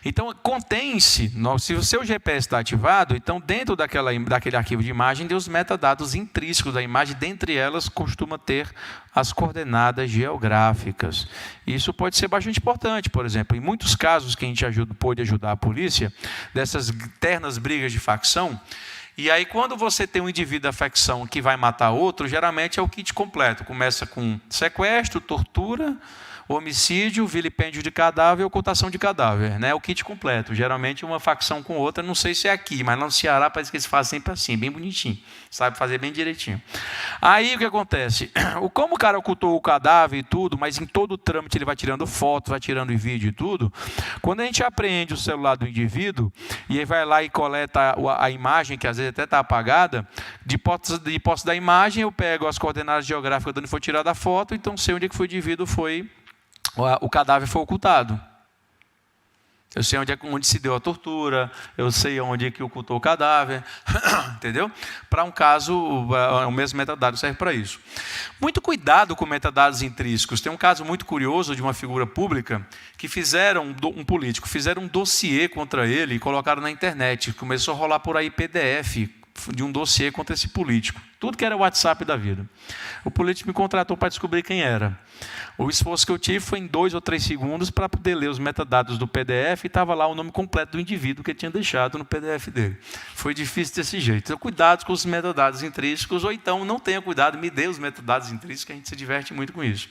Então, contém-se, se o seu GPS está ativado, então dentro daquele arquivo de imagem, tem os metadados intrínsecos da imagem, dentre elas costuma ter as coordenadas geográficas. Isso pode ser bastante importante, por exemplo, em muitos casos que a gente pôde ajudar a polícia, dessas eternas brigas de facção, e aí quando você tem um indivíduo da facção que vai matar outro, geralmente é o kit completo, começa com sequestro, tortura, homicídio, vilipêndio de cadáver e ocultação de cadáver, né? O kit completo. Geralmente uma facção com outra, não sei se é aqui, mas lá no Ceará parece que eles fazem sempre assim, bem bonitinho. Sabe fazer bem direitinho. Aí o que acontece? Como o cara ocultou o cadáver e tudo, mas em todo o trâmite ele vai tirando foto, vai tirando vídeo e tudo, quando a gente apreende o celular do indivíduo e ele vai lá e coleta a imagem, que às vezes até está apagada, de posse da imagem eu pego as coordenadas geográficas de onde foi tirada a foto, então sei onde é que foi o indivíduo, o cadáver foi ocultado. Eu sei onde se deu a tortura, eu sei onde é que ocultou o cadáver, entendeu? Para um caso, o mesmo metadado serve para isso. Muito cuidado com metadados intrínsecos. Tem um caso muito curioso de uma figura pública que um político, fizeram um dossiê contra ele e colocaram na internet. Começou a rolar por aí PDF de um dossiê contra esse político. Tudo que era WhatsApp da vida. O político me contratou para descobrir quem era. O esforço que eu tive foi em 2 ou 3 segundos para poder ler os metadados do PDF e estava lá o nome completo do indivíduo que ele tinha deixado no PDF dele. Foi difícil desse jeito. Então, cuidado com os metadados intrínsecos, ou então não tenha cuidado, me dê os metadados intrínsecos, que a gente se diverte muito com isso.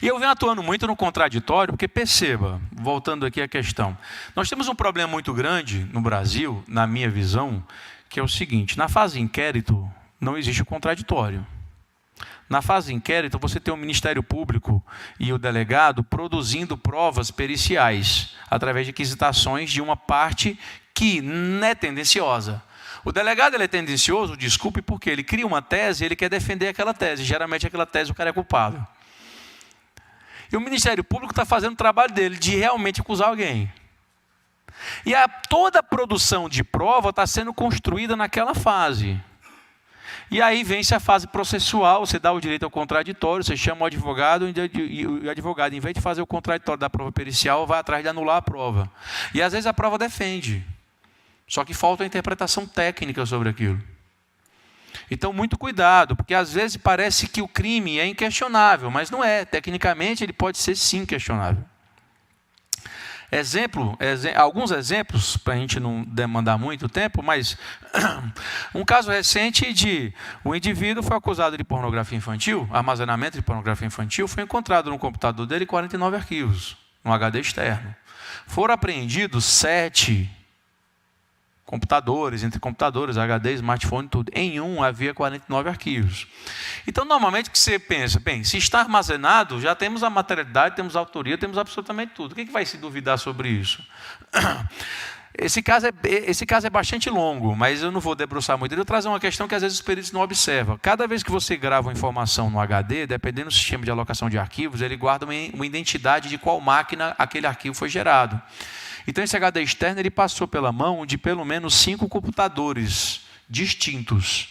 E eu venho atuando muito no contraditório, porque perceba, voltando aqui à questão, nós temos um problema muito grande no Brasil, na minha visão, que é o seguinte: na fase de inquérito não existe o contraditório. Na fase de inquérito, você tem o Ministério Público e o delegado produzindo provas periciais, através de quisitações de uma parte que não é tendenciosa. O delegado ele é tendencioso, desculpe, porque ele cria uma tese e ele quer defender aquela tese. Geralmente, aquela tese o cara é culpado. E o Ministério Público está fazendo o trabalho dele, de realmente acusar alguém. E toda a produção de prova está sendo construída naquela fase. E aí vem-se a fase processual, você dá o direito ao contraditório, você chama o advogado, e o advogado, em vez de fazer o contraditório da prova pericial, vai atrás de anular a prova. E às vezes a prova defende. Só que falta a interpretação técnica sobre aquilo. Então, muito cuidado, porque às vezes parece que o crime é inquestionável, mas não é. Tecnicamente, ele pode ser sim questionável. Alguns exemplos, para a gente não demandar muito tempo, mas um caso recente de um indivíduo foi acusado de pornografia infantil, armazenamento de pornografia infantil, foi encontrado no computador dele 49 arquivos, no HD externo. Foram apreendidos 7 computadores, entre computadores, HD, smartphone, tudo. Em um havia 49 arquivos. Então, normalmente, o que você pensa? Bem, se está armazenado, já temos a materialidade, temos a autoria, temos absolutamente tudo. O que vai se duvidar sobre isso? Esse caso é bastante longo, mas eu não vou debruçar muito. Eu vou trazer uma questão que às vezes os peritos não observam. Cada vez que você grava uma informação no HD, dependendo do sistema de alocação de arquivos, ele guarda uma identidade de qual máquina aquele arquivo foi gerado. Então, esse HD externo ele passou pela mão de pelo menos 5 computadores distintos.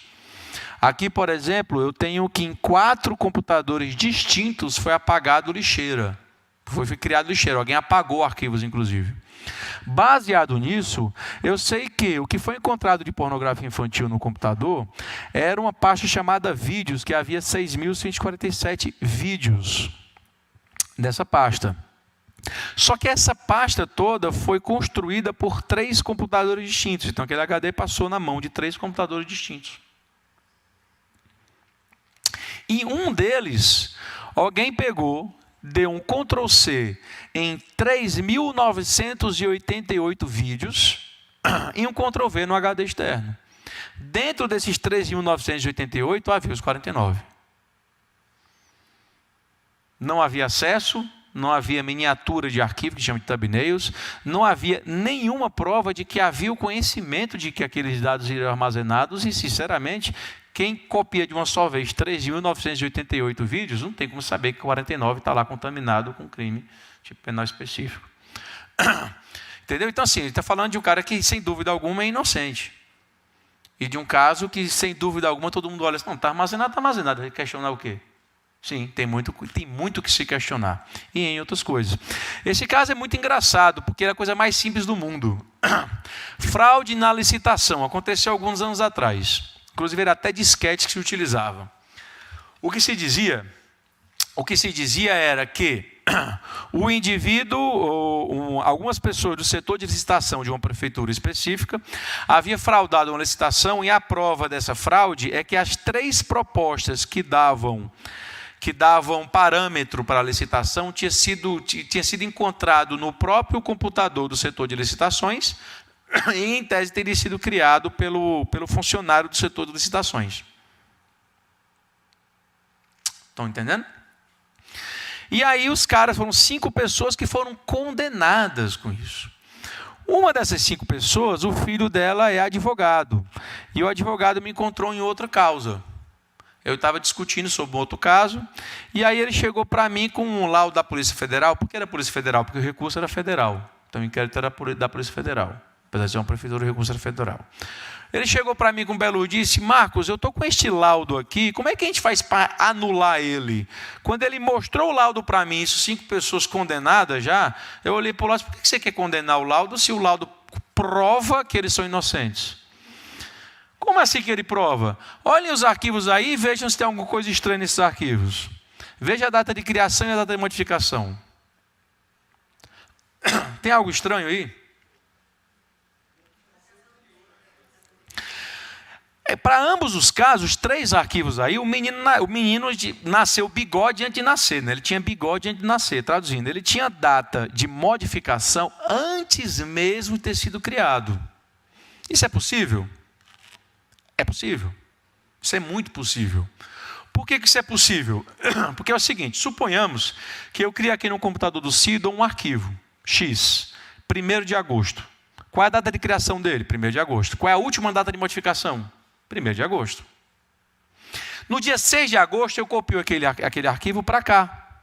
Aqui, por exemplo, eu tenho que em 4 computadores distintos foi apagado lixeira. Foi criado lixeira. Alguém apagou arquivos, inclusive. Baseado nisso, eu sei que o que foi encontrado de pornografia infantil no computador era uma pasta chamada vídeos, que havia 6.147 vídeos dessa pasta. Só que essa pasta toda foi construída por 3 computadores distintos. Então, aquele HD passou na mão de 3 computadores distintos. E um deles, alguém pegou, deu um Ctrl+C em 3.988 vídeos e um Ctrl+V no HD externo. Dentro desses 3.988 havia os 49. Não havia acesso, não havia miniatura de arquivo, que chama de thumbnails, não havia nenhuma prova de que havia o conhecimento de que aqueles dados iriam armazenados e, sinceramente, quem copia de uma só vez 3.988 vídeos, não tem como saber que 49 está lá contaminado com crime tipo penal específico. Entendeu? Então, assim, ele está falando de um cara que, sem dúvida alguma, é inocente. E de um caso que, sem dúvida alguma, todo mundo olha assim, não, está armazenado, está armazenado. Vai questionar o quê? Sim, tem muito que se questionar. E em outras coisas. Esse caso é muito engraçado, porque é a coisa mais simples do mundo. Fraude na licitação. Aconteceu alguns anos atrás. Inclusive, era até disquete que se utilizava. O que se dizia era que o indivíduo, algumas pessoas do setor de licitação de uma prefeitura específica, havia fraudado uma licitação, e a prova dessa fraude é que as 3 propostas que davam parâmetro para a licitação tinha sido encontrado no próprio computador do setor de licitações, e, em tese, teria sido criado pelo funcionário do setor de licitações. Estão entendendo? E aí os caras foram 5 pessoas que foram condenadas com isso. Uma dessas 5 pessoas, o filho dela é advogado. E o advogado me encontrou em outra causa. Eu estava discutindo sobre um outro caso, e aí ele chegou para mim com um laudo da Polícia Federal. Por que era Polícia Federal? Porque o recurso era federal. Então o inquérito era da Polícia Federal. Apesar de ser uma prefeitura, o recurso era federal. Ele chegou para mim com um belo dia e disse, Marcos, eu estou com este laudo aqui, como é que a gente faz para anular ele? Quando ele mostrou o laudo para mim, isso 5 pessoas condenadas já, eu olhei para o laudo, por que você quer condenar o laudo se o laudo prova que eles são inocentes? Como assim que ele prova? Olhem os arquivos aí e vejam se tem alguma coisa estranha nesses arquivos. Veja a data de criação e a data de modificação. Tem algo estranho aí? Para ambos os casos, 3 arquivos aí, o menino nasceu bigode antes de nascer. Né? Ele tinha bigode antes de nascer, traduzindo. Ele tinha data de modificação antes mesmo de ter sido criado. Isso é possível? É possível. Isso é muito possível. Por que isso é possível? Porque é o seguinte, suponhamos que eu crie aqui no computador do Cido um arquivo, X, 1º de agosto. Qual é a data de criação dele? 1º de agosto. Qual é a última data de modificação? 1º de agosto. No dia 6 de agosto, eu copio aquele arquivo para cá.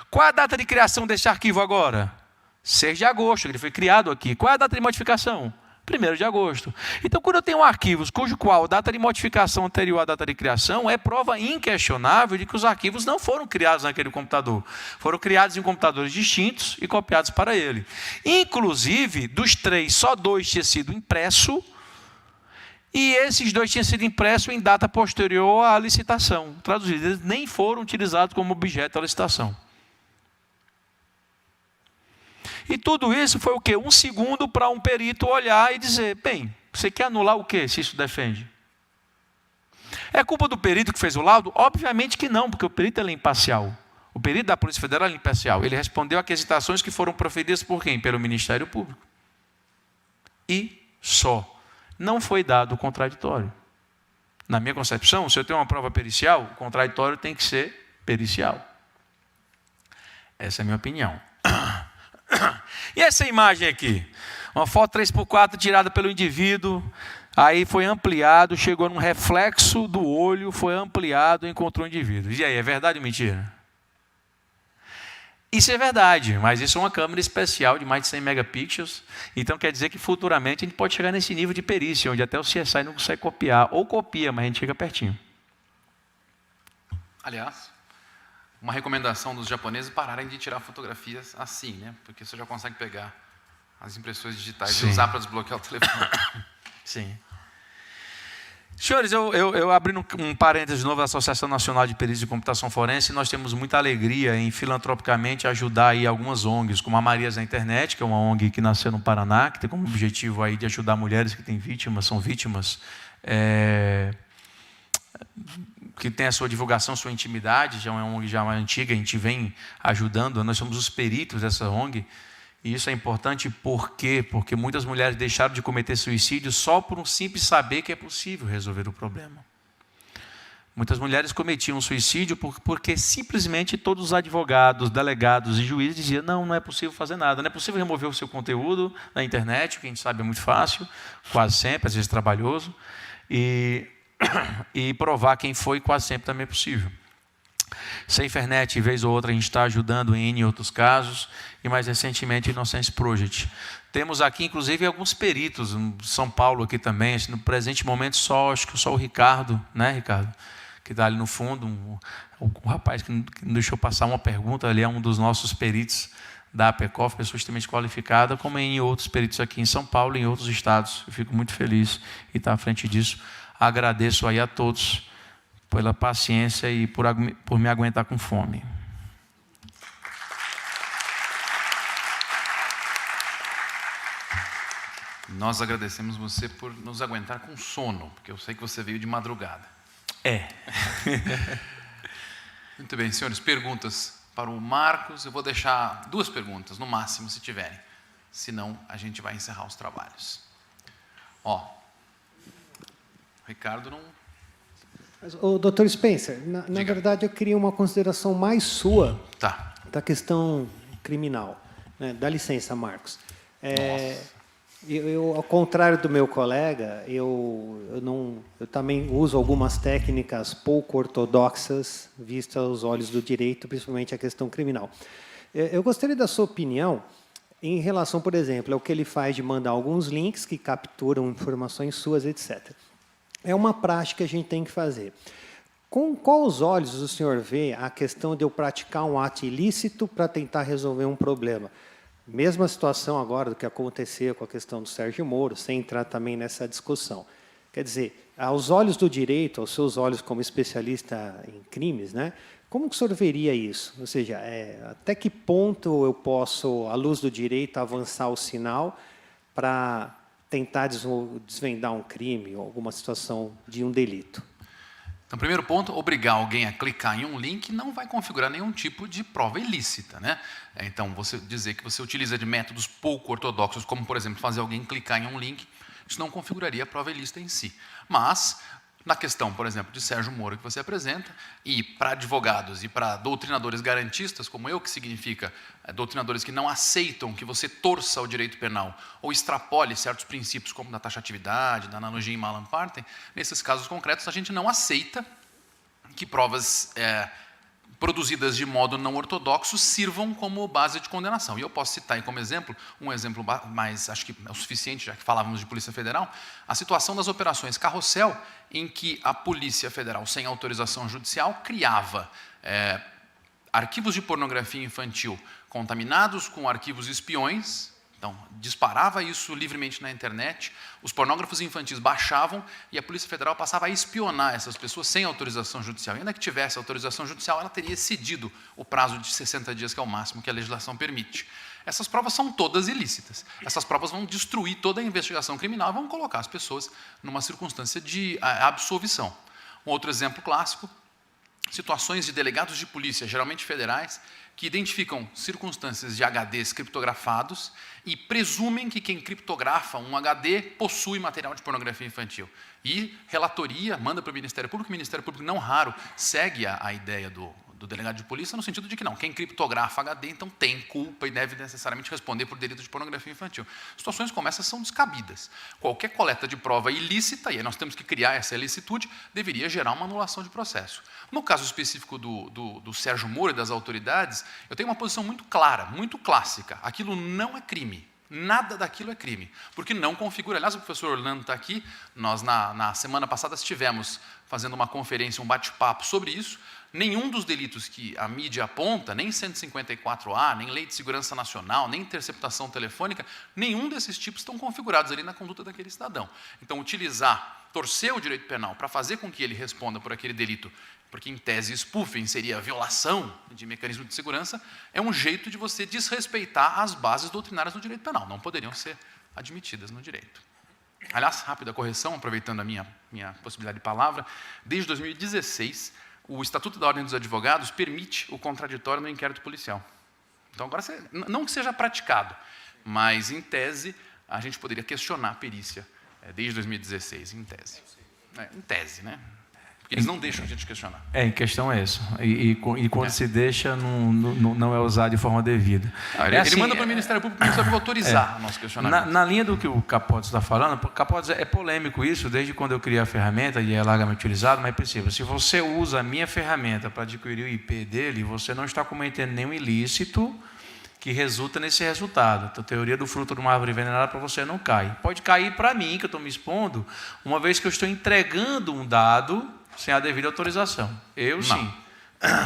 Qual é a data de criação desse arquivo agora? 6 de agosto, ele foi criado aqui. Qual é a data de modificação? 1º de agosto. Então, quando eu tenho arquivos cujo qual a data de modificação anterior à data de criação é prova inquestionável de que os arquivos não foram criados naquele computador. Foram criados em computadores distintos e copiados para ele. Inclusive, dos 3, só 2 tinham sido impresso, e esses 2 tinham sido impressos em data posterior à licitação. Traduzidos, eles nem foram utilizados como objeto da licitação. E tudo isso foi o quê? 1 segundo para um perito olhar e dizer, bem, você quer anular o quê, se isso defende? É culpa do perito que fez o laudo? Obviamente que não, porque o perito é imparcial. O perito da Polícia Federal é imparcial. Ele respondeu a quesitações que foram proferidas por quem? Pelo Ministério Público. E só. Não foi dado o contraditório. Na minha concepção, se eu tenho uma prova pericial, o contraditório tem que ser pericial. Essa é a minha opinião. E essa imagem aqui? Uma foto 3x4 tirada pelo indivíduo, aí foi ampliado, chegou num reflexo do olho, foi ampliado e encontrou o indivíduo. E aí, é verdade ou mentira? Isso é verdade, mas isso é uma câmera especial de mais de 100 megapixels, então quer dizer que futuramente a gente pode chegar nesse nível de perícia, onde até o CSI não consegue copiar, ou copia, mas a gente chega pertinho. Aliás, uma recomendação dos japoneses pararem de tirar fotografias assim, né? Porque você já consegue pegar as impressões digitais e usar para desbloquear o telefone. Sim. Senhores, eu abrindo um parênteses novo da Associação Nacional de Peritos de Computação Forense, nós temos muita alegria em filantropicamente ajudar aí algumas ONGs, como a Marias na Internet, que é uma ONG que nasceu no Paraná, que tem como objetivo aí de ajudar mulheres que têm vítimas, são vítimas, que tem a sua divulgação, sua intimidade, já é uma ONG já mais antiga, a gente vem ajudando, nós somos os peritos dessa ONG. E isso é importante por quê? Porque muitas mulheres deixaram de cometer suicídio só por um simples saber que é possível resolver o problema. Muitas mulheres cometiam suicídio porque simplesmente todos os advogados, delegados e juízes diziam não é possível fazer nada, não é possível remover o seu conteúdo na internet, que a gente sabe é muito fácil, quase sempre, às vezes trabalhoso, e provar quem foi quase sempre também é possível. SaferNet, vez ou outra, a gente está ajudando em outros casos, e mais recentemente, Innocence Project. Temos aqui, inclusive, alguns peritos, em São Paulo aqui também, no presente momento, acho que só o Ricardo, né, Ricardo? Que está ali no fundo, o rapaz que não deixou passar uma pergunta, ali é um dos nossos peritos da APECOF, pessoa extremamente qualificada, como em outros peritos aqui em São Paulo e em outros estados. Eu fico muito feliz em estar à frente disso. Agradeço aí a todos pela paciência e por me aguentar com fome. Nós agradecemos você por nos aguentar com sono, porque eu sei que você veio de madrugada. Muito bem, senhores, perguntas para o Marcos. Eu vou deixar 2 perguntas, no máximo, se tiverem. Senão, a gente vai encerrar os trabalhos. O Ricardo não... O Dr. Spencer, na verdade, eu queria uma consideração mais sua da questão criminal. Né? Dá licença, Marcos. Eu, ao contrário do meu colega, eu também uso algumas técnicas pouco ortodoxas vistas aos olhos do direito, principalmente a questão criminal. Eu gostaria da sua opinião em relação, por exemplo, ao que ele faz de mandar alguns links que capturam informações suas, etc. É uma prática que a gente tem que fazer. Com quais olhos o senhor vê a questão de eu praticar um ato ilícito para tentar resolver um problema? Mesma situação agora do que aconteceu com a questão do Sérgio Moro, sem entrar também nessa discussão. Quer dizer, aos olhos do direito, aos seus olhos como especialista em crimes, né, como que o senhor veria isso? Ou seja, até que ponto eu posso, à luz do direito, avançar o sinal para tentar desvendar um crime ou alguma situação de um delito? Então, primeiro ponto, obrigar alguém a clicar em um link não vai configurar nenhum tipo de prova ilícita, né? Então, você dizer que você utiliza de métodos pouco ortodoxos, como, por exemplo, fazer alguém clicar em um link, isso não configuraria a prova ilícita em si. Mas, na questão, por exemplo, de Sérgio Moro que você apresenta, e para advogados e para doutrinadores garantistas, como eu, que significa doutrinadores que não aceitam que você torça o direito penal ou extrapole certos princípios, como da taxatividade, da analogia em Malam Partem, nesses casos concretos, a gente não aceita que provas produzidas de modo não ortodoxo sirvam como base de condenação. E eu posso citar aí como exemplo, um exemplo mais, acho que é o suficiente, já que falávamos de Polícia Federal, a situação das operações Carrossel, em que a Polícia Federal, sem autorização judicial, criava arquivos de pornografia infantil contaminados com arquivos espiões. Então, disparava isso livremente na internet, os pornógrafos infantis baixavam e a Polícia Federal passava a espionar essas pessoas sem autorização judicial. E ainda que tivesse autorização judicial, ela teria excedido o prazo de 60 dias, que é o máximo que a legislação permite. Essas provas são todas ilícitas. Essas provas vão destruir toda a investigação criminal e vão colocar as pessoas numa circunstância de absolvição. Um outro exemplo clássico, situações de delegados de polícia, geralmente federais, que identificam circunstâncias de HDs criptografados e presumem que quem criptografa um HD possui material de pornografia infantil. E relatoria manda para o Ministério Público não raro segue a ideia do delegado de polícia no sentido de que não, quem criptografa HD então tem culpa e deve necessariamente responder por delito de pornografia infantil. Situações como essas são descabidas. Qualquer coleta de prova ilícita, e aí nós temos que criar essa ilicitude, deveria gerar uma anulação de processo. No caso específico do Sérgio Moro e das autoridades, eu tenho uma posição muito clara, muito clássica. Aquilo não é crime. Nada daquilo é crime, porque não configura. Aliás, o professor Orlando está aqui, nós na semana passada estivemos fazendo uma conferência, um bate-papo sobre isso. Nenhum dos delitos que a mídia aponta, nem 154A, nem Lei de Segurança Nacional, nem interceptação telefônica, nenhum desses tipos estão configurados ali na conduta daquele cidadão. Então, torcer o direito penal para fazer com que ele responda por aquele delito, porque em tese spoofing seria violação de mecanismo de segurança, é um jeito de você desrespeitar as bases doutrinárias do direito penal. Não poderiam ser admitidas no direito. Aliás, rápida correção, aproveitando a minha possibilidade de palavra, desde 2016, o Estatuto da Ordem dos Advogados permite o contraditório no inquérito policial. Então, agora, não que seja praticado, mas, em tese, a gente poderia questionar a perícia desde 2016, em tese. Em tese, né? Porque eles não deixam a gente questionar. Em questão é essa. E quando se deixa, não é usado de forma devida. Ele manda para o Ministério Público para autorizar o nosso questionamento. Na linha do que o Capotes está falando, Capotes, é polêmico isso, desde quando eu criei a ferramenta, e é largamente utilizado, mas perceba, se você usa a minha ferramenta para adquirir o IP dele, você não está cometendo nenhum ilícito que resulta nesse resultado. Então, a teoria do fruto de uma árvore envenenada para você não cai. Pode cair para mim, que eu estou me expondo, uma vez que eu estou entregando um dado sem a devida autorização. Sim.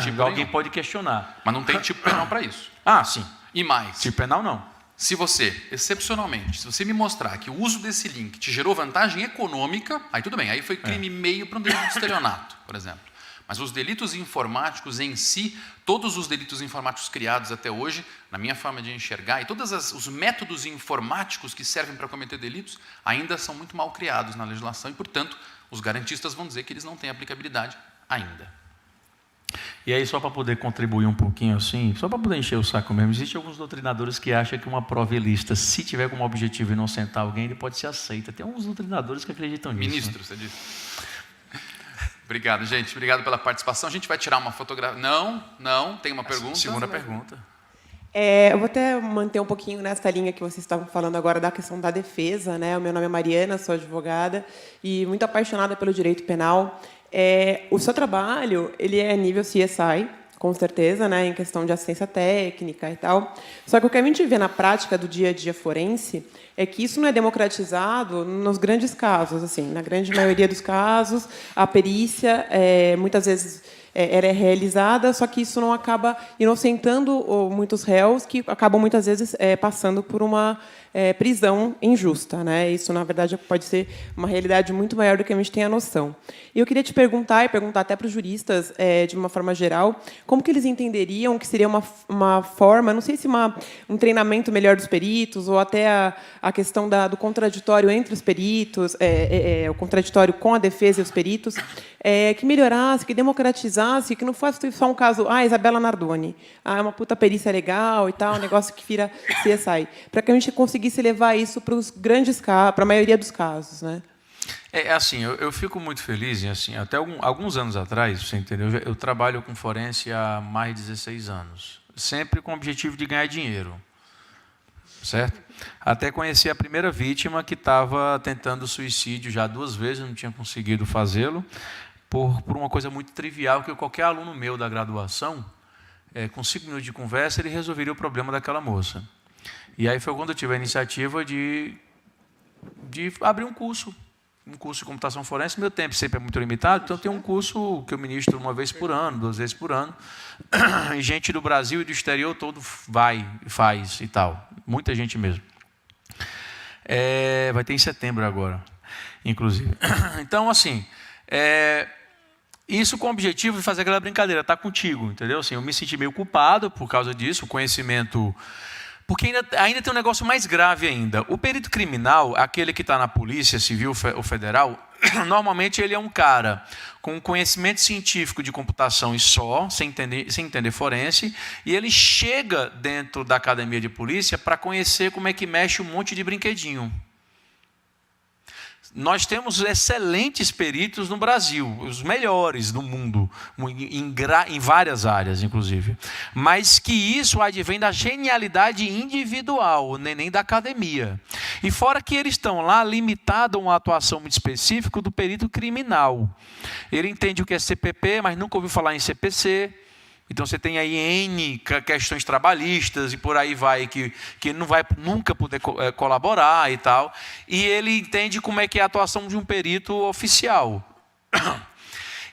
Tipo alguém pode questionar. Mas não tem tipo penal para isso. Sim. E mais. Tipo penal, não. Se você, excepcionalmente, se você me mostrar que o uso desse link te gerou vantagem econômica, aí tudo bem, aí foi crime meio para um delito de estelionato, por exemplo. Mas os delitos informáticos em si, todos os delitos informáticos criados até hoje, na minha forma de enxergar, e todos os métodos informáticos que servem para cometer delitos, ainda são muito mal criados na legislação e, portanto, os garantistas vão dizer que eles não têm aplicabilidade ainda. E aí, só para poder contribuir um pouquinho assim, só para poder encher o saco mesmo, existem alguns doutrinadores que acham que uma prova ilícita, se tiver como objetivo inocentar alguém, ele pode ser aceita. Tem alguns doutrinadores que acreditam nisso. Ministro, você disse. Obrigado, gente. Obrigado pela participação. A gente vai tirar uma fotografia. Não, tem uma pergunta. Segunda pergunta. Eu vou até manter um pouquinho nessa linha que vocês estavam falando agora da questão da defesa, né? O meu nome é Mariana, sou advogada e muito apaixonada pelo direito penal. O seu trabalho, ele é nível CSI, com certeza, né? Em questão de assistência técnica e tal. Só que o que a gente vê na prática do dia a dia forense é que isso não é democratizado nos grandes casos, assim, na grande maioria dos casos, a perícia muitas vezes ela é realizada, só que isso não acaba inocentando muitos réus que acabam muitas vezes passando por uma prisão injusta, né? Isso, na verdade, pode ser uma realidade muito maior do que a gente tem a noção. E eu queria te perguntar, e perguntar até para os juristas, de uma forma geral, como que eles entenderiam que seria uma forma, não sei se um treinamento melhor dos peritos, ou até a questão do contraditório entre os peritos, o contraditório com a defesa e os peritos, que melhorasse, que democratizasse, que não fosse só um caso, Isabela Nardoni, é uma puta perícia legal e tal, um negócio que vira CSI, para que a gente conseguisse levar isso para os grandes casos, para a maioria dos casos, né? Assim, eu fico muito feliz, assim, até alguns anos atrás, você entendeu? Eu trabalho com forense há mais de 16 anos, sempre com o objetivo de ganhar dinheiro, certo? Até conheci a primeira vítima que estava tentando suicídio já 2 vezes, não tinha conseguido fazê-lo, por uma coisa muito trivial, que qualquer aluno meu da graduação, com 5 minutos de conversa, ele resolveria o problema daquela moça. E aí foi quando eu tive a iniciativa de abrir um curso de computação forense. Meu tempo sempre é muito limitado, então tem um curso que eu ministro 1 vez por ano, 2 vezes por ano. E gente do Brasil e do exterior todo vai e faz e tal. Muita gente mesmo. Vai ter em setembro agora, inclusive. Então, assim, isso com o objetivo de fazer aquela brincadeira, tá contigo, entendeu? Assim, eu me senti meio culpado por causa disso, o conhecimento... Porque ainda tem um negócio mais grave ainda. O perito criminal, aquele que está na polícia civil ou federal, normalmente ele é um cara com conhecimento científico de computação e só, sem entender forense, e ele chega dentro da academia de polícia para conhecer como é que mexe um monte de brinquedinho. Nós temos excelentes peritos no Brasil, os melhores do mundo, em várias áreas, inclusive. Mas que isso advém da genialidade individual, nem da academia. E fora que eles estão lá limitados a uma atuação muito específica do perito criminal. Ele entende o que é CPP, mas nunca ouviu falar em CPC. Então você tem aí N questões trabalhistas e por aí vai, que ele não vai nunca poder colaborar e tal. E ele entende como é que é a atuação de um perito oficial.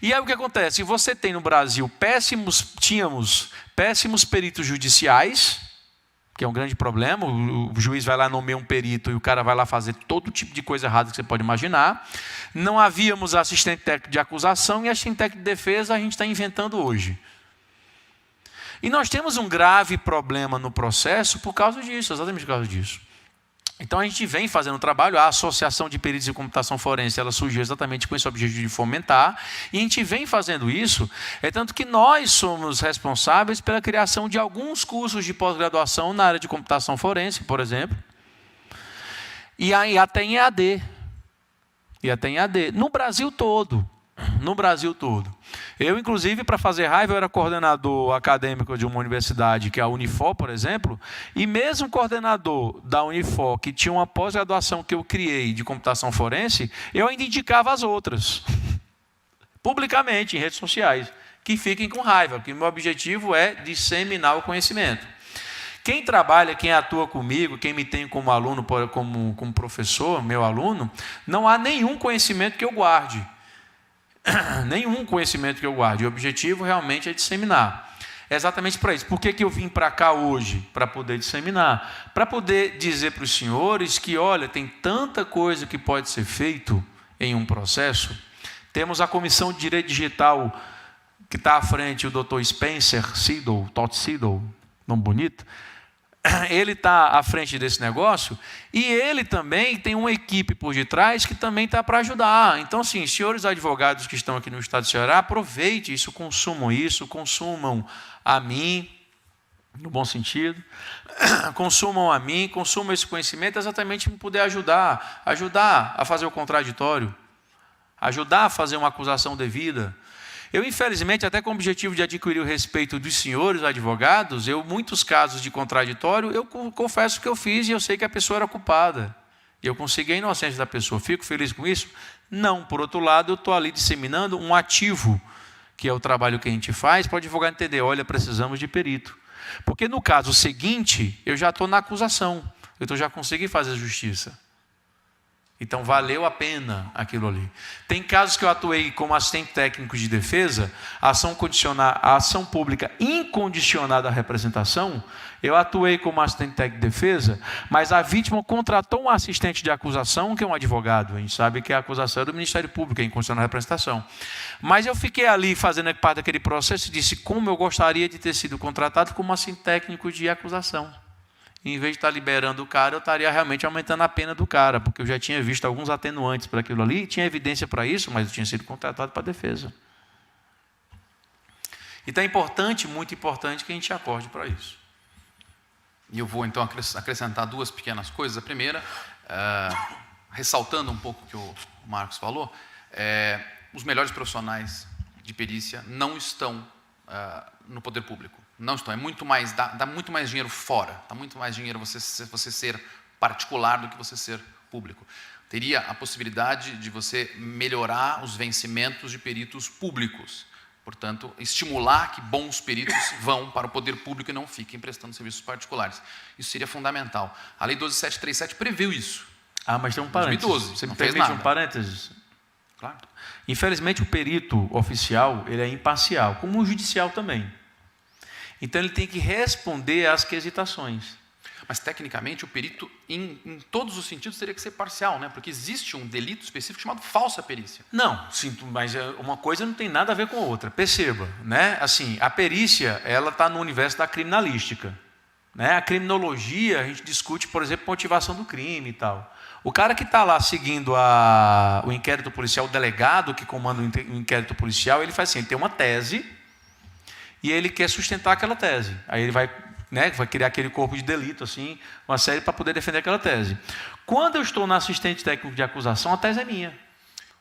E aí o que acontece? Você tem no Brasil tínhamos péssimos peritos judiciais, que é um grande problema. O juiz vai lá, nomeia um perito e o cara vai lá fazer todo tipo de coisa errada que você pode imaginar. Não havíamos assistente técnico de acusação e assistente técnico de defesa a gente está inventando hoje. E nós temos um grave problema no processo por causa disso, exatamente por causa disso. Então a gente vem fazendo um trabalho, a Associação de Peritos de Computação Forense, ela surgiu exatamente com esse objetivo de fomentar, e a gente vem fazendo isso, tanto que nós somos responsáveis pela criação de alguns cursos de pós-graduação na área de computação forense, por exemplo, e até em EAD. No Brasil todo. Eu, inclusive, para fazer raiva, eu era coordenador acadêmico de uma universidade, que é a Unifor, por exemplo, e mesmo coordenador da Unifor, que tinha uma pós-graduação que eu criei de computação forense, eu ainda indicava as outras, publicamente, em redes sociais, que fiquem com raiva, porque o meu objetivo é disseminar o conhecimento. Quem trabalha, quem atua comigo, quem me tem como aluno, como professor, meu aluno, não há nenhum conhecimento que eu guarde. Nenhum conhecimento que eu guarde. O objetivo realmente é disseminar. É exatamente para isso. Por que eu vim para cá hoje? Para poder disseminar. Para poder dizer para os senhores que, olha, tem tanta coisa que pode ser feito em um processo. Temos a Comissão de Direito Digital, que está à frente, o Dr. Spencer Seidel, nome bonito. Ele está à frente desse negócio e ele também tem uma equipe por detrás que também está para ajudar. Então, sim, senhores advogados que estão aqui no estado do Ceará, aproveite isso, consumam a mim, no bom sentido, consumam a mim, consumam esse conhecimento exatamente para poder ajudar a fazer o contraditório, ajudar a fazer uma acusação devida. Eu, infelizmente, até com o objetivo de adquirir o respeito dos senhores advogados, muitos casos de contraditório, eu confesso que eu fiz e eu sei que a pessoa era culpada. E eu consegui a inocência da pessoa. Fico feliz com isso? Não. Por outro lado, eu estou ali disseminando um ativo, que é o trabalho que a gente faz, para o advogado entender, olha, precisamos de perito. Porque no caso seguinte, eu já estou na acusação. Eu já consegui fazer a justiça. Então, valeu a pena aquilo ali. Tem casos que eu atuei como assistente técnico de defesa, a ação pública incondicionada à representação, eu atuei como assistente técnico de defesa, mas a vítima contratou um assistente de acusação, que é um advogado. A gente sabe que a acusação é do Ministério Público, é incondicional à representação. Mas eu fiquei ali fazendo parte daquele processo e disse como eu gostaria de ter sido contratado como assistente técnico de acusação. Em vez de estar liberando o cara, eu estaria realmente aumentando a pena do cara, porque eu já tinha visto alguns atenuantes para aquilo ali, tinha evidência para isso, mas eu tinha sido contratado para a defesa. Então é importante, muito importante, que a gente acorde para isso. E eu vou, então, acrescentar duas pequenas coisas. A primeira, ressaltando um pouco o que o Marcos falou, os melhores profissionais de perícia não estão no poder público. Não estão. É muito mais, dá muito mais dinheiro fora. Dá muito mais dinheiro você ser particular do que você ser público. Teria a possibilidade de você melhorar os vencimentos de peritos públicos. Portanto, estimular que bons peritos vão para o poder público e não fiquem prestando serviços particulares. Isso seria fundamental. A Lei 12.737 previu isso. Mas tem um parênteses. 2012. Você me permite um parênteses? Claro. Infelizmente, o perito oficial ele é imparcial, como o judicial também. Então, ele tem que responder às quesitações. Mas, tecnicamente, o perito, em todos os sentidos, teria que ser parcial, né? Porque existe um delito específico chamado falsa perícia. Não, sim, mas uma coisa não tem nada a ver com a outra. Perceba, né? Assim, a perícia ela está no universo da criminalística. Né? A criminologia, a gente discute, por exemplo, motivação do crime e tal. O cara que está lá seguindo o inquérito policial, o delegado que comanda o inquérito policial, ele faz assim, ele tem uma tese e ele quer sustentar aquela tese. Aí ele vai criar aquele corpo de delito, assim, uma série para poder defender aquela tese. Quando eu estou na assistente técnico de acusação, a tese é minha.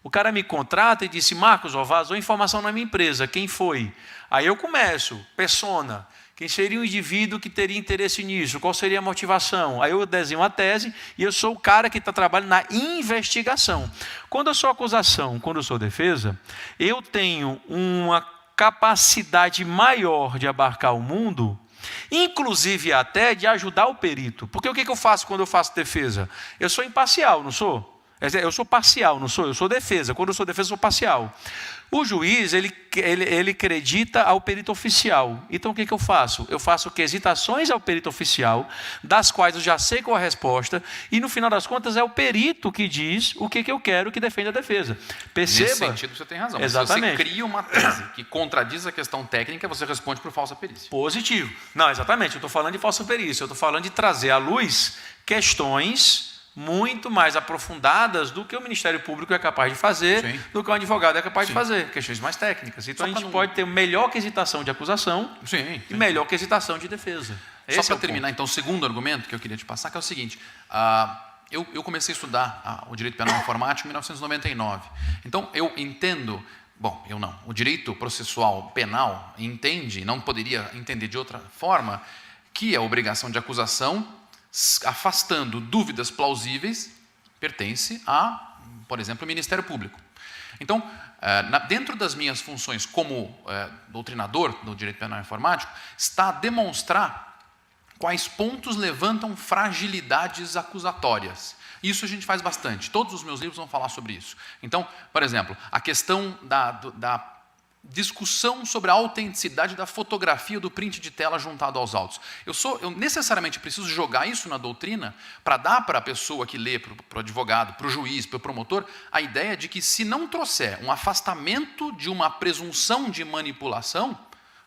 O cara me contrata e disse, Marcos, vazou informação na minha empresa, quem foi? Aí eu começo, persona, quem seria o indivíduo que teria interesse nisso? Qual seria a motivação? Aí eu desenho a tese e eu sou o cara que está trabalhando na investigação. Quando eu sou acusação, quando eu sou defesa, eu tenho uma capacidade maior de abarcar o mundo, inclusive até de ajudar o perito. Porque o que eu faço quando eu faço defesa? Eu sou imparcial, não sou? Eu sou parcial, não sou? Eu sou defesa. Quando eu sou defesa, eu sou parcial. O juiz, ele acredita ao perito oficial. Então, o que eu faço? Eu faço quesitações ao perito oficial, das quais eu já sei qual a resposta, e no final das contas é o perito que diz o que eu quero que defenda a defesa. Perceba? Nesse sentido, você tem razão. Exatamente. Se você cria uma tese que contradiz a questão técnica, você responde por falsa perícia. Positivo. Não, exatamente. Eu estou falando de falsa perícia. Eu estou falando de trazer à luz questões muito mais aprofundadas do que o Ministério Público é capaz de fazer, Sim. do que o advogado é capaz Sim. de fazer, questões mais técnicas. Então, a gente pode ter melhor quesitação de acusação e melhor quesitação de defesa. Só para terminar, então, o segundo argumento que eu queria te passar, que é o seguinte, eu comecei a estudar o direito penal informático em 1999. Então, eu entendo... Bom, eu não. O direito processual penal entende, não poderia entender de outra forma, que a obrigação de acusação, afastando dúvidas plausíveis, pertence a, por exemplo, o Ministério Público. Então, dentro das minhas funções como doutrinador do direito penal informático, está a demonstrar quais pontos levantam fragilidades acusatórias. Isso a gente faz bastante. Todos os meus livros vão falar sobre isso. Então, por exemplo, a questão da discussão sobre a autenticidade da fotografia do print de tela juntado aos autos. Eu necessariamente preciso jogar isso na doutrina para dar para a pessoa que lê, para o advogado, para o juiz, para o promotor, a ideia de que se não trouxer um afastamento de uma presunção de manipulação,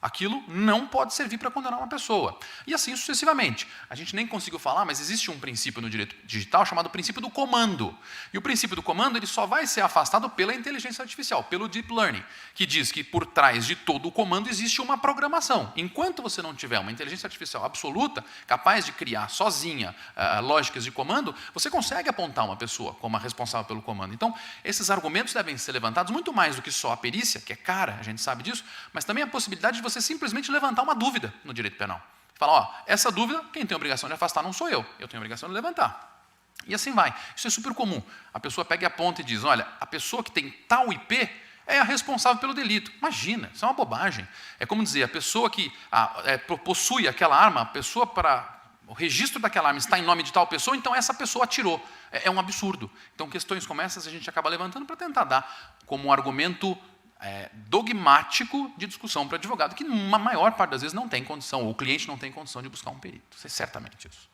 aquilo não pode servir para condenar uma pessoa. E assim sucessivamente. A gente nem conseguiu falar, mas existe um princípio no direito digital chamado princípio do comando. E o princípio do comando ele só vai ser afastado pela inteligência artificial, pelo deep learning, que diz que por trás de todo o comando existe uma programação. Enquanto você não tiver uma inteligência artificial absoluta, capaz de criar sozinha lógicas de comando, você consegue apontar uma pessoa como a responsável pelo comando. Então, esses argumentos devem ser levantados muito mais do que só a perícia, que é cara, a gente sabe disso, mas também a possibilidade de você simplesmente levantar uma dúvida no direito penal. Falar, essa dúvida, quem tem a obrigação de afastar não sou eu tenho a obrigação de levantar. E assim vai. Isso é super comum. A pessoa pega e aponta e diz, olha, a pessoa que tem tal IP é a responsável pelo delito. Imagina, isso é uma bobagem. É como dizer, a pessoa que possui aquela arma, a pessoa o registro daquela arma está em nome de tal pessoa, então essa pessoa atirou. É um absurdo. Então, questões como essas a gente acaba levantando para tentar dar como um argumento dogmático de discussão para advogado, que na maior parte das vezes não tem condição, ou o cliente não tem condição de buscar um perito. Isso é certamente isso.